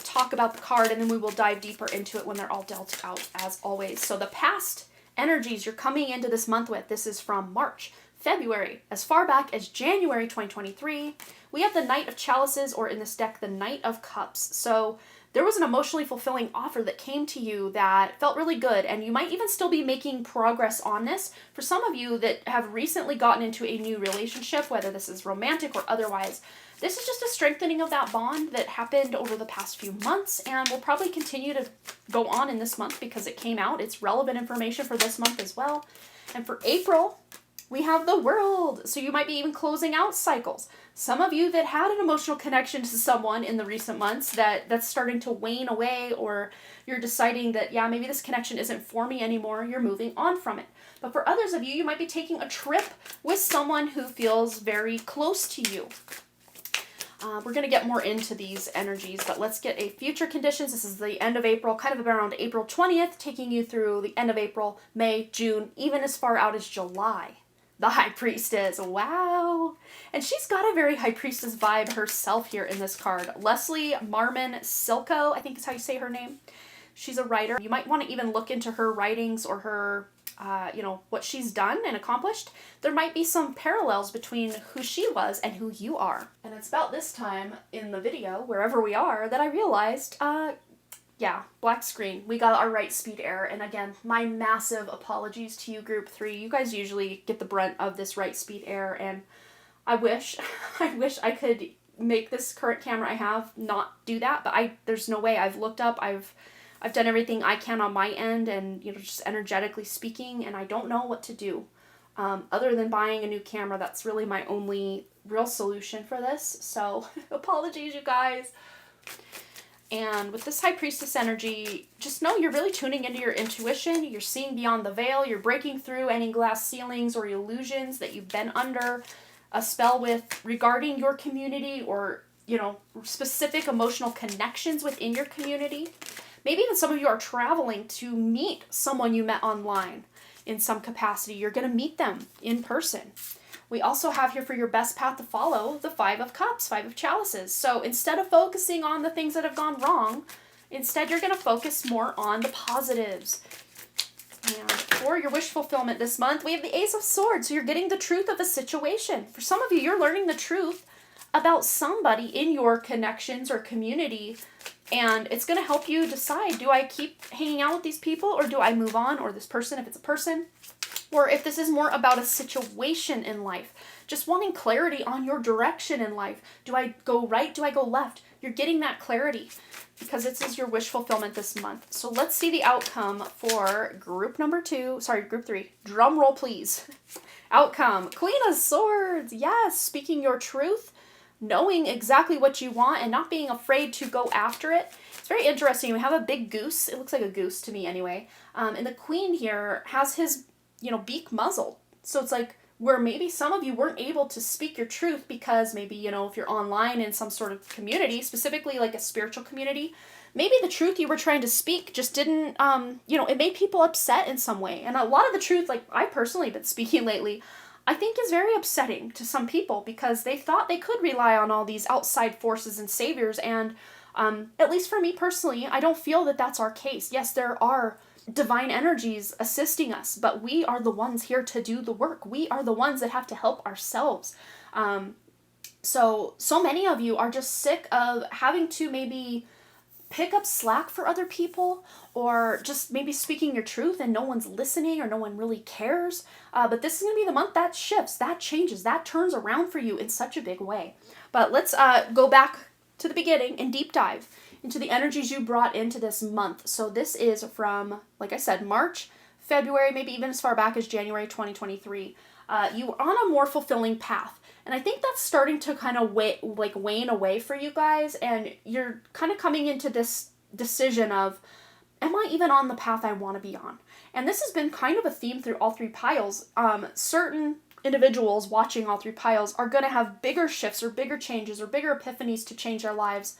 talk about the card, and then we will dive deeper into it when they're all dealt out as always. So the past energies you're coming into this month with, this is from March, February, as far back as January 2023. We have the Knight of Chalices, or in this deck, the Knight of Cups. So there was an emotionally fulfilling offer that came to you that felt really good, and you might even still be making progress on this. For some of you that have recently gotten into a new relationship, whether this is romantic or otherwise, this is just a strengthening of that bond that happened over the past few months and will probably continue to go on in this month because it came out. It's relevant information for this month as well. And for April, we have the World. So you might be even closing out cycles. Some of you that had an emotional connection to someone in the recent months that's starting to wane away, or you're deciding that, yeah, maybe this connection isn't for me anymore, you're moving on from it. But for others of you, you might be taking a trip with someone who feels very close to you. We're going to get more into these energies, but let's get a future conditions. This is the end of April, kind of around April 20th, taking you through the end of April, May, June, even as far out as July. The High Priestess, wow! And she's got a very High Priestess vibe herself here in this card. Leslie Marmon Silko, I think is how you say her name. She's a writer. You might want to even look into her writings or her what she's done and accomplished. There might be some parallels between who she was and who you are. And it's about this time in the video, wherever we are, that I realized, black screen. We got our right speed error. And again, my massive apologies to you, Group 3. You guys usually get the brunt of this right speed error, and I wish I could make this current camera I have not do that, but there's no way. I've looked up, I've done everything I can on my end, and just energetically speaking, and I don't know what to do other than buying a new camera. That's really my only real solution for this. So apologies, you guys. And with this High Priestess energy, just know you're really tuning into your intuition. You're seeing beyond the veil. You're breaking through any glass ceilings or illusions that you've been under a spell with regarding your community, or specific emotional connections within your community. Maybe even some of you are traveling to meet someone you met online in some capacity. You're going to meet them in person. We also have here for your best path to follow the Five of Cups, Five of Chalices. So instead of focusing on the things that have gone wrong, instead you're going to focus more on the positives. And for your wish fulfillment this month, we have the Ace of Swords. So you're getting the truth of a situation. For some of you, you're learning the truth about somebody in your connections or community, and it's going to help you decide, do I keep hanging out with these people, or do I move on, or this person if it's a person, or if this is more about a situation in life, just wanting clarity on your direction in life. Do I go right? Do I go left? You're getting that clarity because this is your wish fulfillment this month. So let's see the outcome for group 3. Drum roll, please. Outcome, Queen of Swords. Yes, speaking your truth, knowing exactly what you want and not being afraid to go after it. It's very interesting. We have a big goose. It looks like a goose to me anyway. And the queen here has his, beak muzzled. So it's like where maybe some of you weren't able to speak your truth because maybe, if you're online in some sort of community, specifically like a spiritual community, maybe the truth you were trying to speak just didn't, it made people upset in some way. And a lot of the truth, like I personally been speaking lately, I think is very upsetting to some people because they thought they could rely on all these outside forces and saviors. And at least for me personally, I don't feel that that's our case. Yes, there are divine energies assisting us, but we are the ones here to do the work. We are the ones that have to help ourselves. So many of you are just sick of having to maybe pick up slack for other people, or just maybe speaking your truth and no one's listening or no one really cares. But this is going to be the month that shifts, that changes, that turns around for you in such a big way. But let's go back to the beginning and deep dive into the energies you brought into this month. So this is from, like I said, March, February, maybe even as far back as January 2023. You are on a more fulfilling path. And I think that's starting to kind of wane away for you guys. And you're kind of coming into this decision of, am I even on the path I want to be on? And this has been kind of a theme through all three piles. Certain individuals watching all three piles are going to have bigger shifts or bigger changes or bigger epiphanies to change their lives,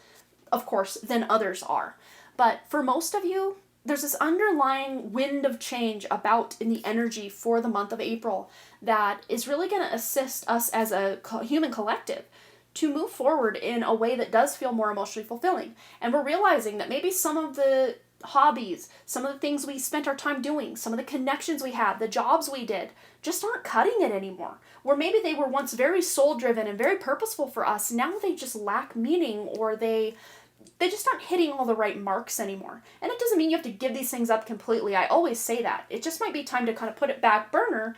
of course, than others are. But for most of you, there's this underlying wind of change about in the energy for the month of April that is really going to assist us as a human collective to move forward in a way that does feel more emotionally fulfilling. And we're realizing that maybe some of the hobbies, some of the things we spent our time doing, some of the connections we had, the jobs we did, just aren't cutting it anymore. Where maybe they were once very soul-driven and very purposeful for us, now they just lack meaning, or they just aren't hitting all the right marks anymore. And it doesn't mean you have to give these things up completely. I always say that. It just might be time to kind of put it back burner,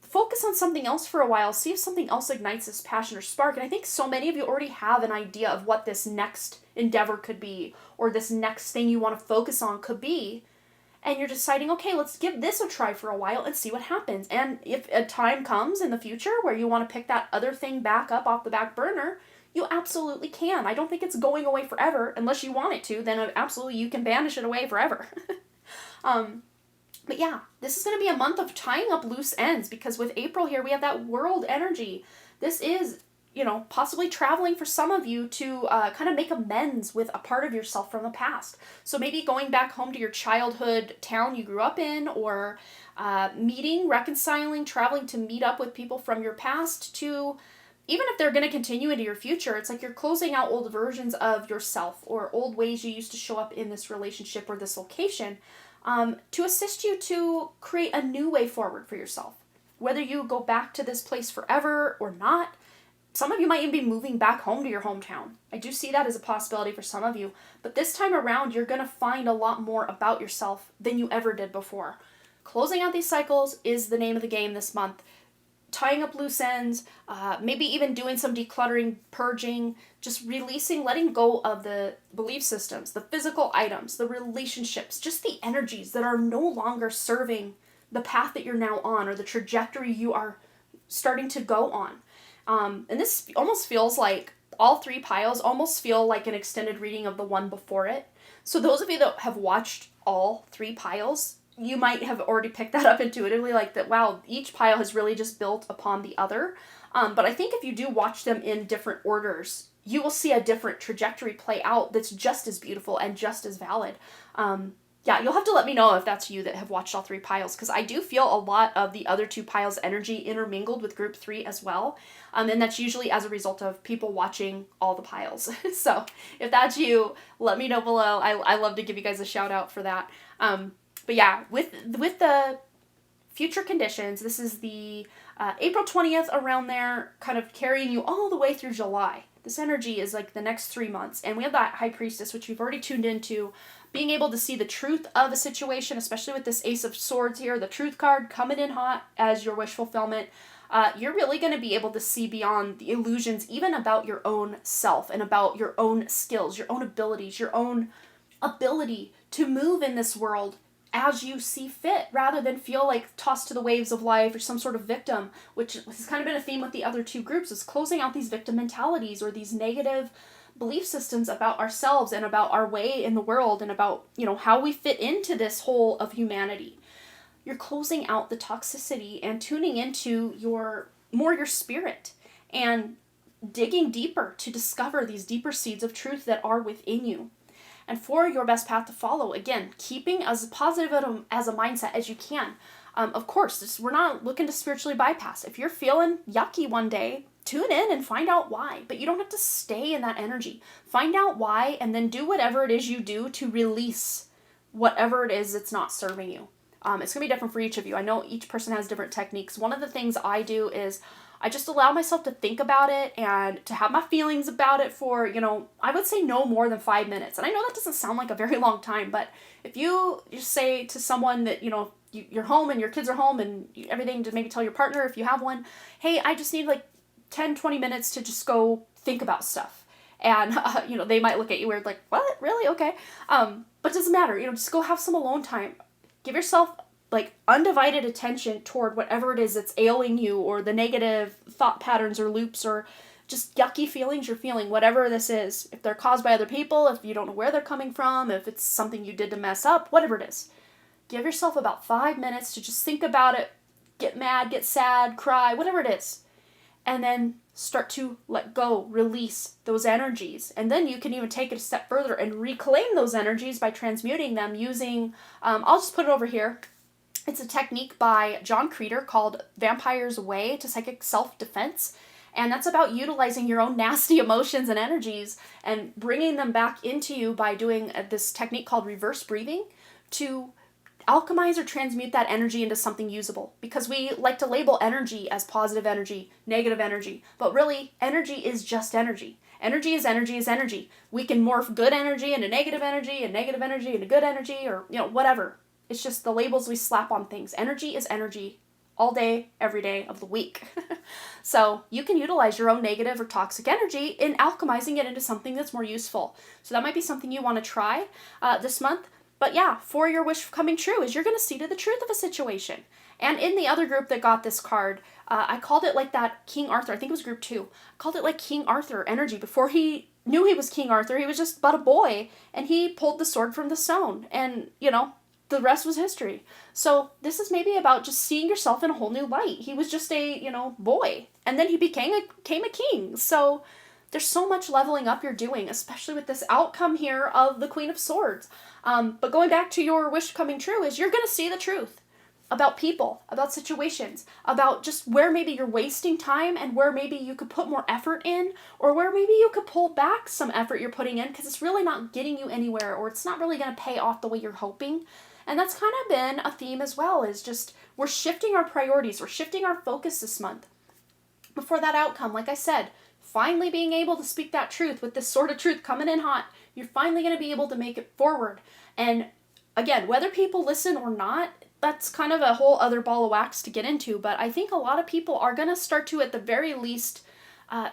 focus on something else for a while, see if something else ignites this passion or spark. And I think so many of you already have an idea of what this next endeavor could be, or this next thing you want to focus on could be. And you're deciding, okay, let's give this a try for a while and see what happens. And if a time comes in the future where you want to pick that other thing back up off the back burner, you absolutely can. I don't think it's going away forever. Unless you want it to, then absolutely you can banish it away forever. But yeah, this is going to be a month of tying up loose ends, because with April here, we have that world energy. This is, possibly traveling for some of you to kind of make amends with a part of yourself from the past. So maybe going back home to your childhood town you grew up in, or reconciling, traveling to meet up with people from your past, to, even if they're going to continue into your future, it's like you're closing out old versions of yourself or old ways you used to show up in this relationship or this location, to assist you to create a new way forward for yourself. Whether you go back to this place forever or not, some of you might even be moving back home to your hometown. I do see that as a possibility for some of you. But this time around, you're going to find a lot more about yourself than you ever did before. Closing out these cycles is the name of the game this month. Tying up loose ends, maybe even doing some decluttering, purging, just releasing, letting go of the belief systems, the physical items, the relationships, just the energies that are no longer serving the path that you're now on, or the trajectory you are starting to go on. And this almost feels like all three piles almost feel like an extended reading of the one before it. So those of you that have watched all three piles, you might have already picked that up intuitively, like that, wow, each pile has really just built upon the other. But I think if you do watch them in different orders, you will see a different trajectory play out that's just as beautiful and just as valid. Yeah, you'll have to let me know if that's you that have watched all three piles, because I do feel a lot of the other two piles' energy intermingled with group 3 as well. And that's usually as a result of people watching all the piles. So if that's you, let me know below. I love to give you guys a shout out for that. But yeah, with the future conditions, this is the April 20th, around there, kind of carrying you all the way through July. This energy is like the next 3 months. And we have that High Priestess, which we've already tuned into, being able to see the truth of a situation, especially with this Ace of Swords here, the Truth card coming in hot as your wish fulfillment. You're really going to be able to see beyond the illusions, even about your own self and about your own skills, your own abilities, your own ability to move in this world as you see fit, rather than feel like tossed to the waves of life or some sort of victim, which has kind of been a theme with the other two groups, is closing out these victim mentalities or these negative belief systems about ourselves and about our way in the world and about, how we fit into this whole of humanity. You're closing out the toxicity and tuning into your spirit and digging deeper to discover these deeper seeds of truth that are within you. And for your best path to follow, again, keeping as positive as a mindset as you can. Of course, we're not looking to spiritually bypass. If you're feeling yucky one day, tune in and find out why. But you don't have to stay in that energy. Find out why, and then do whatever it is you do to release whatever it is that's not serving you. It's going to be different for each of you. I know each person has different techniques. One of the things I do is I just allow myself to think about it and to have my feelings about it for, I would say no more than 5 minutes. And I know that doesn't sound like a very long time, but if you just say to someone that, you're home and your kids are home and everything, to maybe tell your partner if you have one, hey, I just need like 10, 20 minutes to just go think about stuff. And, they might look at you weird like, what? Really? Okay. But it doesn't matter. Just go have some alone time. Give yourself like undivided attention toward whatever it is that's ailing you, or the negative thought patterns or loops or just yucky feelings you're feeling, whatever this is. If they're caused by other people, if you don't know where they're coming from, if it's something you did to mess up, whatever it is. Give yourself about 5 minutes to just think about it, get mad, get sad, cry, whatever it is. And then start to let go, release those energies. And then you can even take it a step further and reclaim those energies by transmuting them using, I'll just put it over here. It's a technique by John Creeder called Vampire's Way to Psychic Self-Defense. And that's about utilizing your own nasty emotions and energies and bringing them back into you by doing this technique called reverse breathing to alchemize or transmute that energy into something usable. Because we like to label energy as positive energy, negative energy, but really energy is just energy. Energy is energy is energy. We can morph good energy into negative energy and negative energy into good energy, or whatever. It's just the labels we slap on things. Energy is energy all day, every day of the week. So you can utilize your own negative or toxic energy in alchemizing it into something that's more useful. So that might be something you want to try this month. But yeah, for your wish coming true is you're going to see to the truth of a situation. And in the other group that got this card, I called it like that King Arthur. I think it was group 2. I called it like King Arthur energy. Before he knew he was King Arthur, he was just but a boy. And he pulled the sword from the stone. And, the rest was history. So this is maybe about just seeing yourself in a whole new light. He was just a, boy. And then he became a king. So there's so much leveling up you're doing, especially with this outcome here of the Queen of Swords. But going back to your wish coming true is you're going to see the truth about people, about situations, about just where maybe you're wasting time and where maybe you could put more effort in, or where maybe you could pull back some effort you're putting in because it's really not getting you anywhere, or it's not really going to pay off the way you're hoping. And that's kind of been a theme as well, is just we're shifting our priorities, we're shifting our focus this month. Before that outcome, like I said, finally being able to speak that truth with this sword of truth coming in hot, you're finally going to be able to make it forward. And again, whether people listen or not, that's kind of a whole other ball of wax to get into, but I think a lot of people are going to start to, at the very least, kind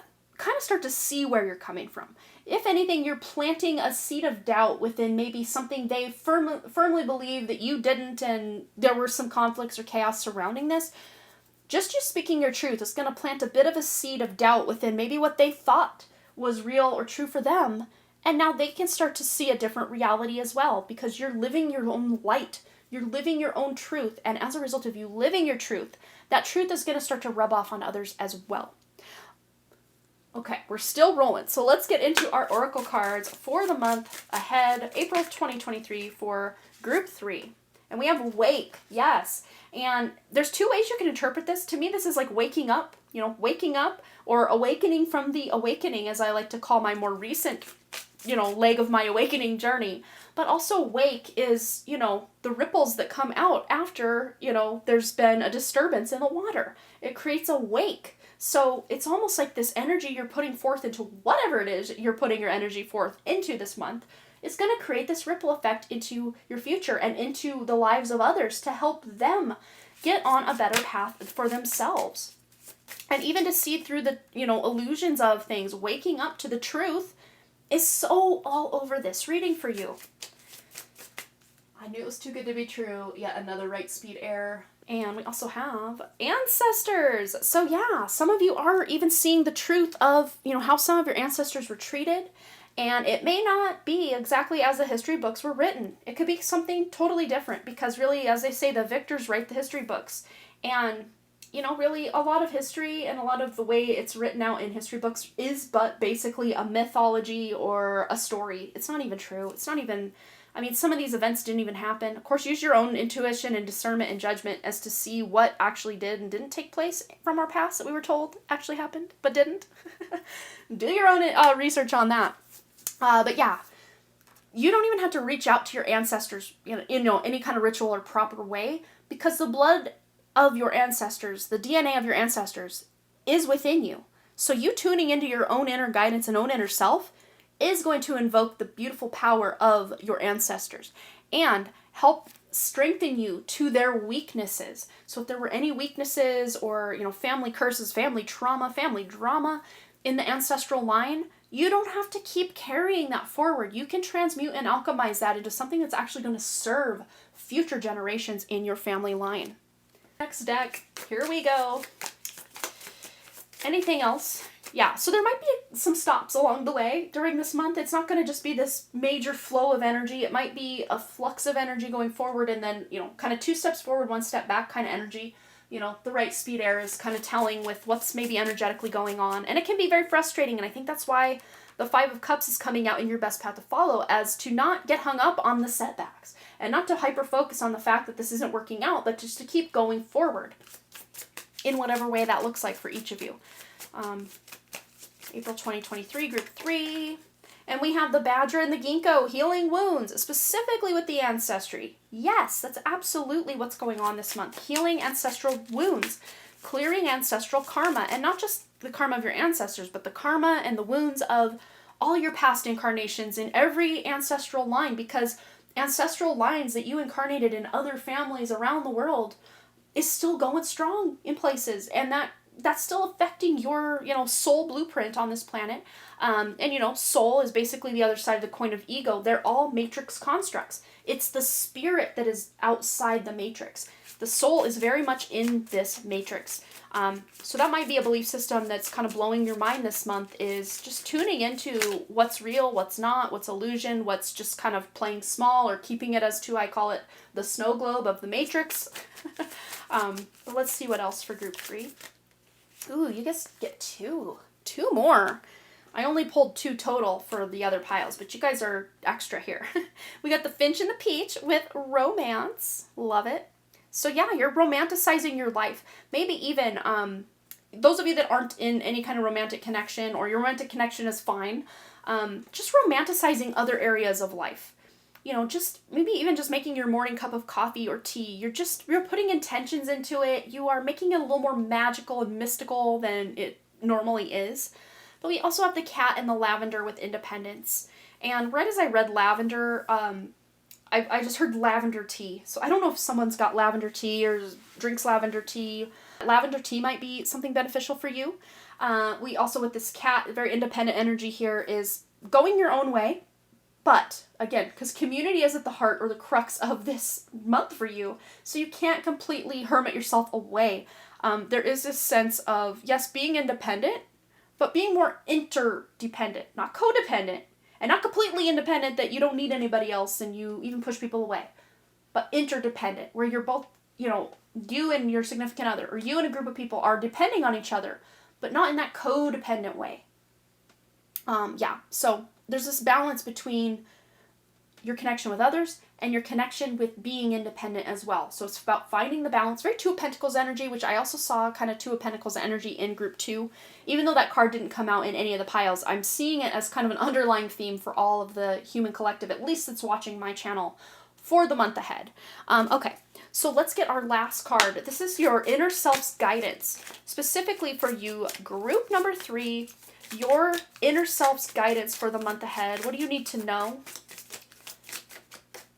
of start to see where you're coming from. If anything, you're planting a seed of doubt within maybe something they firmly believe that you didn't, and there were some conflicts or chaos surrounding this. Just you speaking your truth is going to plant a bit of a seed of doubt within maybe what they thought was real or true for them, and now they can start to see a different reality as well, because you're living your own light. You're living your own truth, and as a result of you living your truth, that truth is going to start to rub off on others as well. Okay, we're still rolling, so let's get into our oracle cards for the month ahead, April 2023, for group 3. And we have wake, yes. And there's 2 ways you can interpret this. To me, this is like waking up, or awakening from the awakening, as I like to call my more recent, leg of my awakening journey. But also wake is, the ripples that come out after, there's been a disturbance in the water. It creates a wake. So it's almost like this energy you're putting forth into whatever it is you're putting your energy forth into this month is going to create this ripple effect into your future and into the lives of others to help them get on a better path for themselves. And even to see through the, illusions of things, waking up to the truth is so all over this reading for you. I knew it was too good to be true. Yet another right speed error. And we also have ancestors. So yeah, some of you are even seeing the truth of, how some of your ancestors were treated. And it may not be exactly as the history books were written. It could be something totally different, because really, as they say, the victors write the history books. And, really a lot of history and a lot of the way it's written out in history books is but basically a mythology or a story. It's not even true. It's not even... some of these events didn't even happen. Of course, use your own intuition and discernment and judgment as to see what actually did and didn't take place from our past that we were told actually happened, but didn't. Do your own research on that. But yeah, you don't even have to reach out to your ancestors, in any kind of ritual or proper way, because the blood of your ancestors, the DNA of your ancestors, is within you. So you tuning into your own inner guidance and own inner self is going to invoke the beautiful power of your ancestors and help strengthen you to their weaknesses. So if there were any weaknesses or, family curses, family trauma, family drama in the ancestral line, you don't have to keep carrying that forward. You can transmute and alchemize that into something that's actually going to serve future generations in your family line. Next deck, here we go. Anything else? Yeah, so there might be some stops along the way during this month. It's not going to just be this major flow of energy. It might be a flux of energy going forward and then, kind of 2 steps forward, 1 step back kind of energy. The right speed air is kind of telling with what's maybe energetically going on. And it can be very frustrating. And I think that's why the 5 of Cups is coming out in your best path to follow, as to not get hung up on the setbacks and not to hyper focus on the fact that this isn't working out, but just to keep going forward in whatever way that looks like for each of you. April 2023, group 3. And we have the Badger and the Ginkgo healing wounds, specifically with the ancestry. Yes, that's absolutely what's going on this month. Healing ancestral wounds, clearing ancestral karma, and not just the karma of your ancestors, but the karma and the wounds of all your past incarnations in every ancestral line, because ancestral lines that you incarnated in other families around the world is still going strong in places, and that's still affecting your, soul blueprint on this planet. And soul is basically the other side of the coin of ego. They're all matrix constructs. It's the spirit that is outside the matrix. The soul is very much in this matrix. So that might be a belief system that's kind of blowing your mind this month, is just tuning into what's real, what's not, what's illusion, what's just kind of playing small, or keeping it as I call it the snow globe of the matrix. But let's see what else for group 3. Ooh, you guys get 2 more. I only pulled 2 total for the other piles, but you guys are extra here. We got the Finch and the Peach with romance. Love it. So yeah, you're romanticizing your life. Maybe even those of you that aren't in any kind of romantic connection, or your romantic connection is fine, just romanticizing other areas of life. Just maybe even just making your morning cup of coffee or tea. You're putting intentions into it. You are making it a little more magical and mystical than it normally is. But we also have the cat and the lavender with independence. And right as I read lavender, I just heard lavender tea. So I don't know if someone's got lavender tea or drinks lavender tea. Lavender tea might be something beneficial for you. We also, with this cat, very independent energy here, is going your own way. But, again, because community is at the heart or the crux of this month for you, so you can't completely hermit yourself away. There is this sense of, yes, being independent, but being more interdependent, not codependent, and not completely independent that you don't need anybody else and you even push people away, but interdependent, where you're both, you and your significant other, or you and a group of people are depending on each other, but not in that codependent way. So there's this balance between your connection with others and your connection with being independent as well. So it's about finding the balance. Very 2 of Pentacles energy, which I also saw kind of 2 of Pentacles energy in group 2. Even though that card didn't come out in any of the piles, I'm seeing it as kind of an underlying theme for all of the human collective, at least that's watching my channel, for the month ahead. Okay, so let's get our last card. This is your inner self's guidance, specifically for you, group number 3, your inner self's guidance for the month ahead. What do you need to know?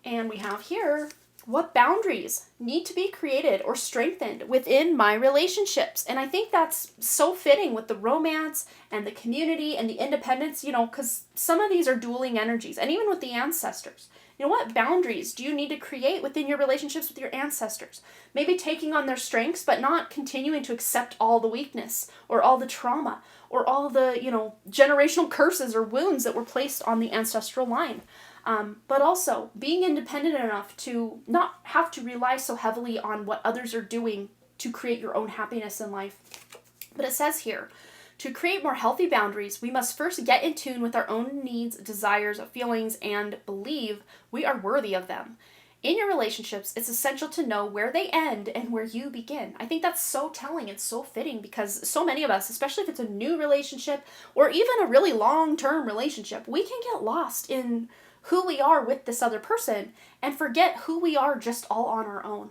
And we have here, what boundaries need to be created or strengthened within my relationships? And I think that's so fitting with the romance and the community and the independence, because some of these are dueling energies. And even with the ancestors, what boundaries do you need to create within your relationships with your ancestors? Maybe taking on their strengths, but not continuing to accept all the weakness or all the trauma or all the, generational curses or wounds that were placed on the ancestral line. But also being independent enough to not have to rely so heavily on what others are doing to create your own happiness in life. But it says here, to create more healthy boundaries, we must first get in tune with our own needs, desires, feelings, and believe we are worthy of them. In your relationships, it's essential to know where they end and where you begin. I think that's so telling and so fitting, because so many of us, especially if it's a new relationship or even a really long-term relationship, we can get lost in who we are with this other person and forget who we are just all on our own.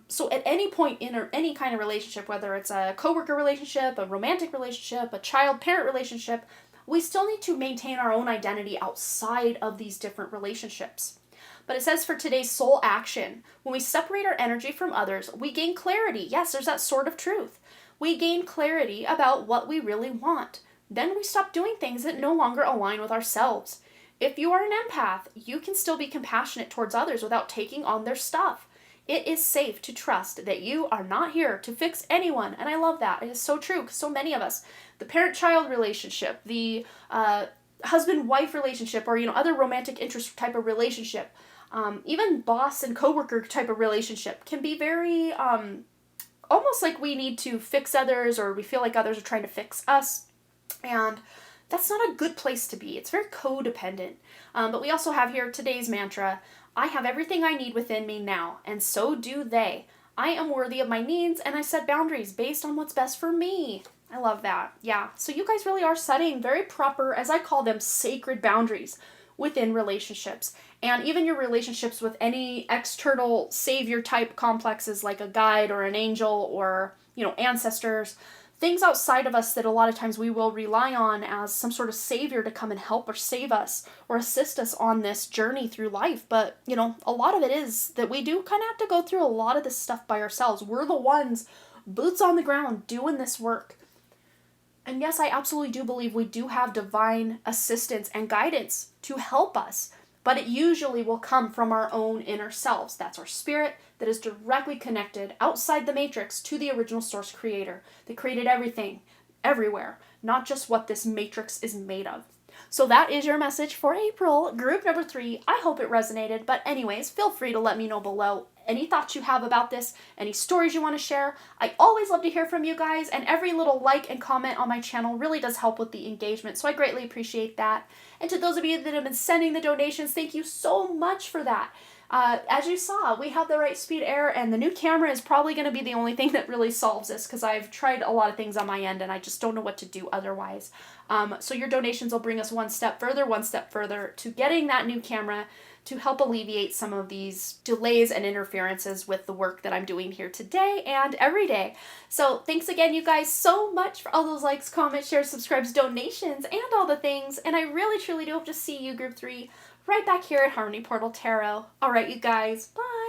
So at any point in any kind of relationship, whether it's a coworker relationship, a romantic relationship, a child-parent relationship, we still need to maintain our own identity outside of these different relationships. But it says for today's soul action, when we separate our energy from others, we gain clarity. Yes, there's that sword of truth. We gain clarity about what we really want. Then we stop doing things that no longer align with ourselves. If you are an empath, you can still be compassionate towards others without taking on their stuff. It is safe to trust that you are not here to fix anyone. And I love that. It is so true because so many of us, the parent-child relationship, the husband-wife relationship, or other romantic interest type of relationship, even boss and coworker type of relationship can be very almost like we need to fix others, or we feel like others are trying to fix us. And that's not a good place to be. It's very codependent. But we also have here today's mantra: I have everything I need within me now, and so do they. I am worthy of my needs, and I set boundaries based on what's best for me. I love that. Yeah, so you guys really are setting very proper, as I call them, sacred boundaries within relationships. And even your relationships with any external savior type complexes like a guide or an angel or, ancestors, things outside of us that a lot of times we will rely on as some sort of savior to come and help or save us or assist us on this journey through life. But, a lot of it is that we do kind of have to go through a lot of this stuff by ourselves. We're the ones, boots on the ground, doing this work. And yes, I absolutely do believe we do have divine assistance and guidance to help us, but it usually will come from our own inner selves. That's our spirit that is directly connected outside the matrix to the original source creator that created everything, everywhere, not just what this matrix is made of. So that is your message for April, group number 3. I hope it resonated, but anyways, feel free to let me know below any thoughts you have about this, any stories you want to share. I always love to hear from you guys, and every little like and comment on my channel really does help with the engagement, so I greatly appreciate that. And to those of you that have been sending the donations, thank you so much for that. As you saw, we have the right speed error, and the new camera is probably going to be the only thing that really solves this, because I've tried a lot of things on my end and I just don't know what to do otherwise. So your donations will bring us one step further to getting that new camera to help alleviate some of these delays and interferences with the work that I'm doing here today and every day. So thanks again, you guys, so much for all those likes, comments, shares, subscribes, donations, and all the things. And I really, truly do hope to see you, Group 3, right back here at Harmony Portal Tarot. All right, you guys, bye.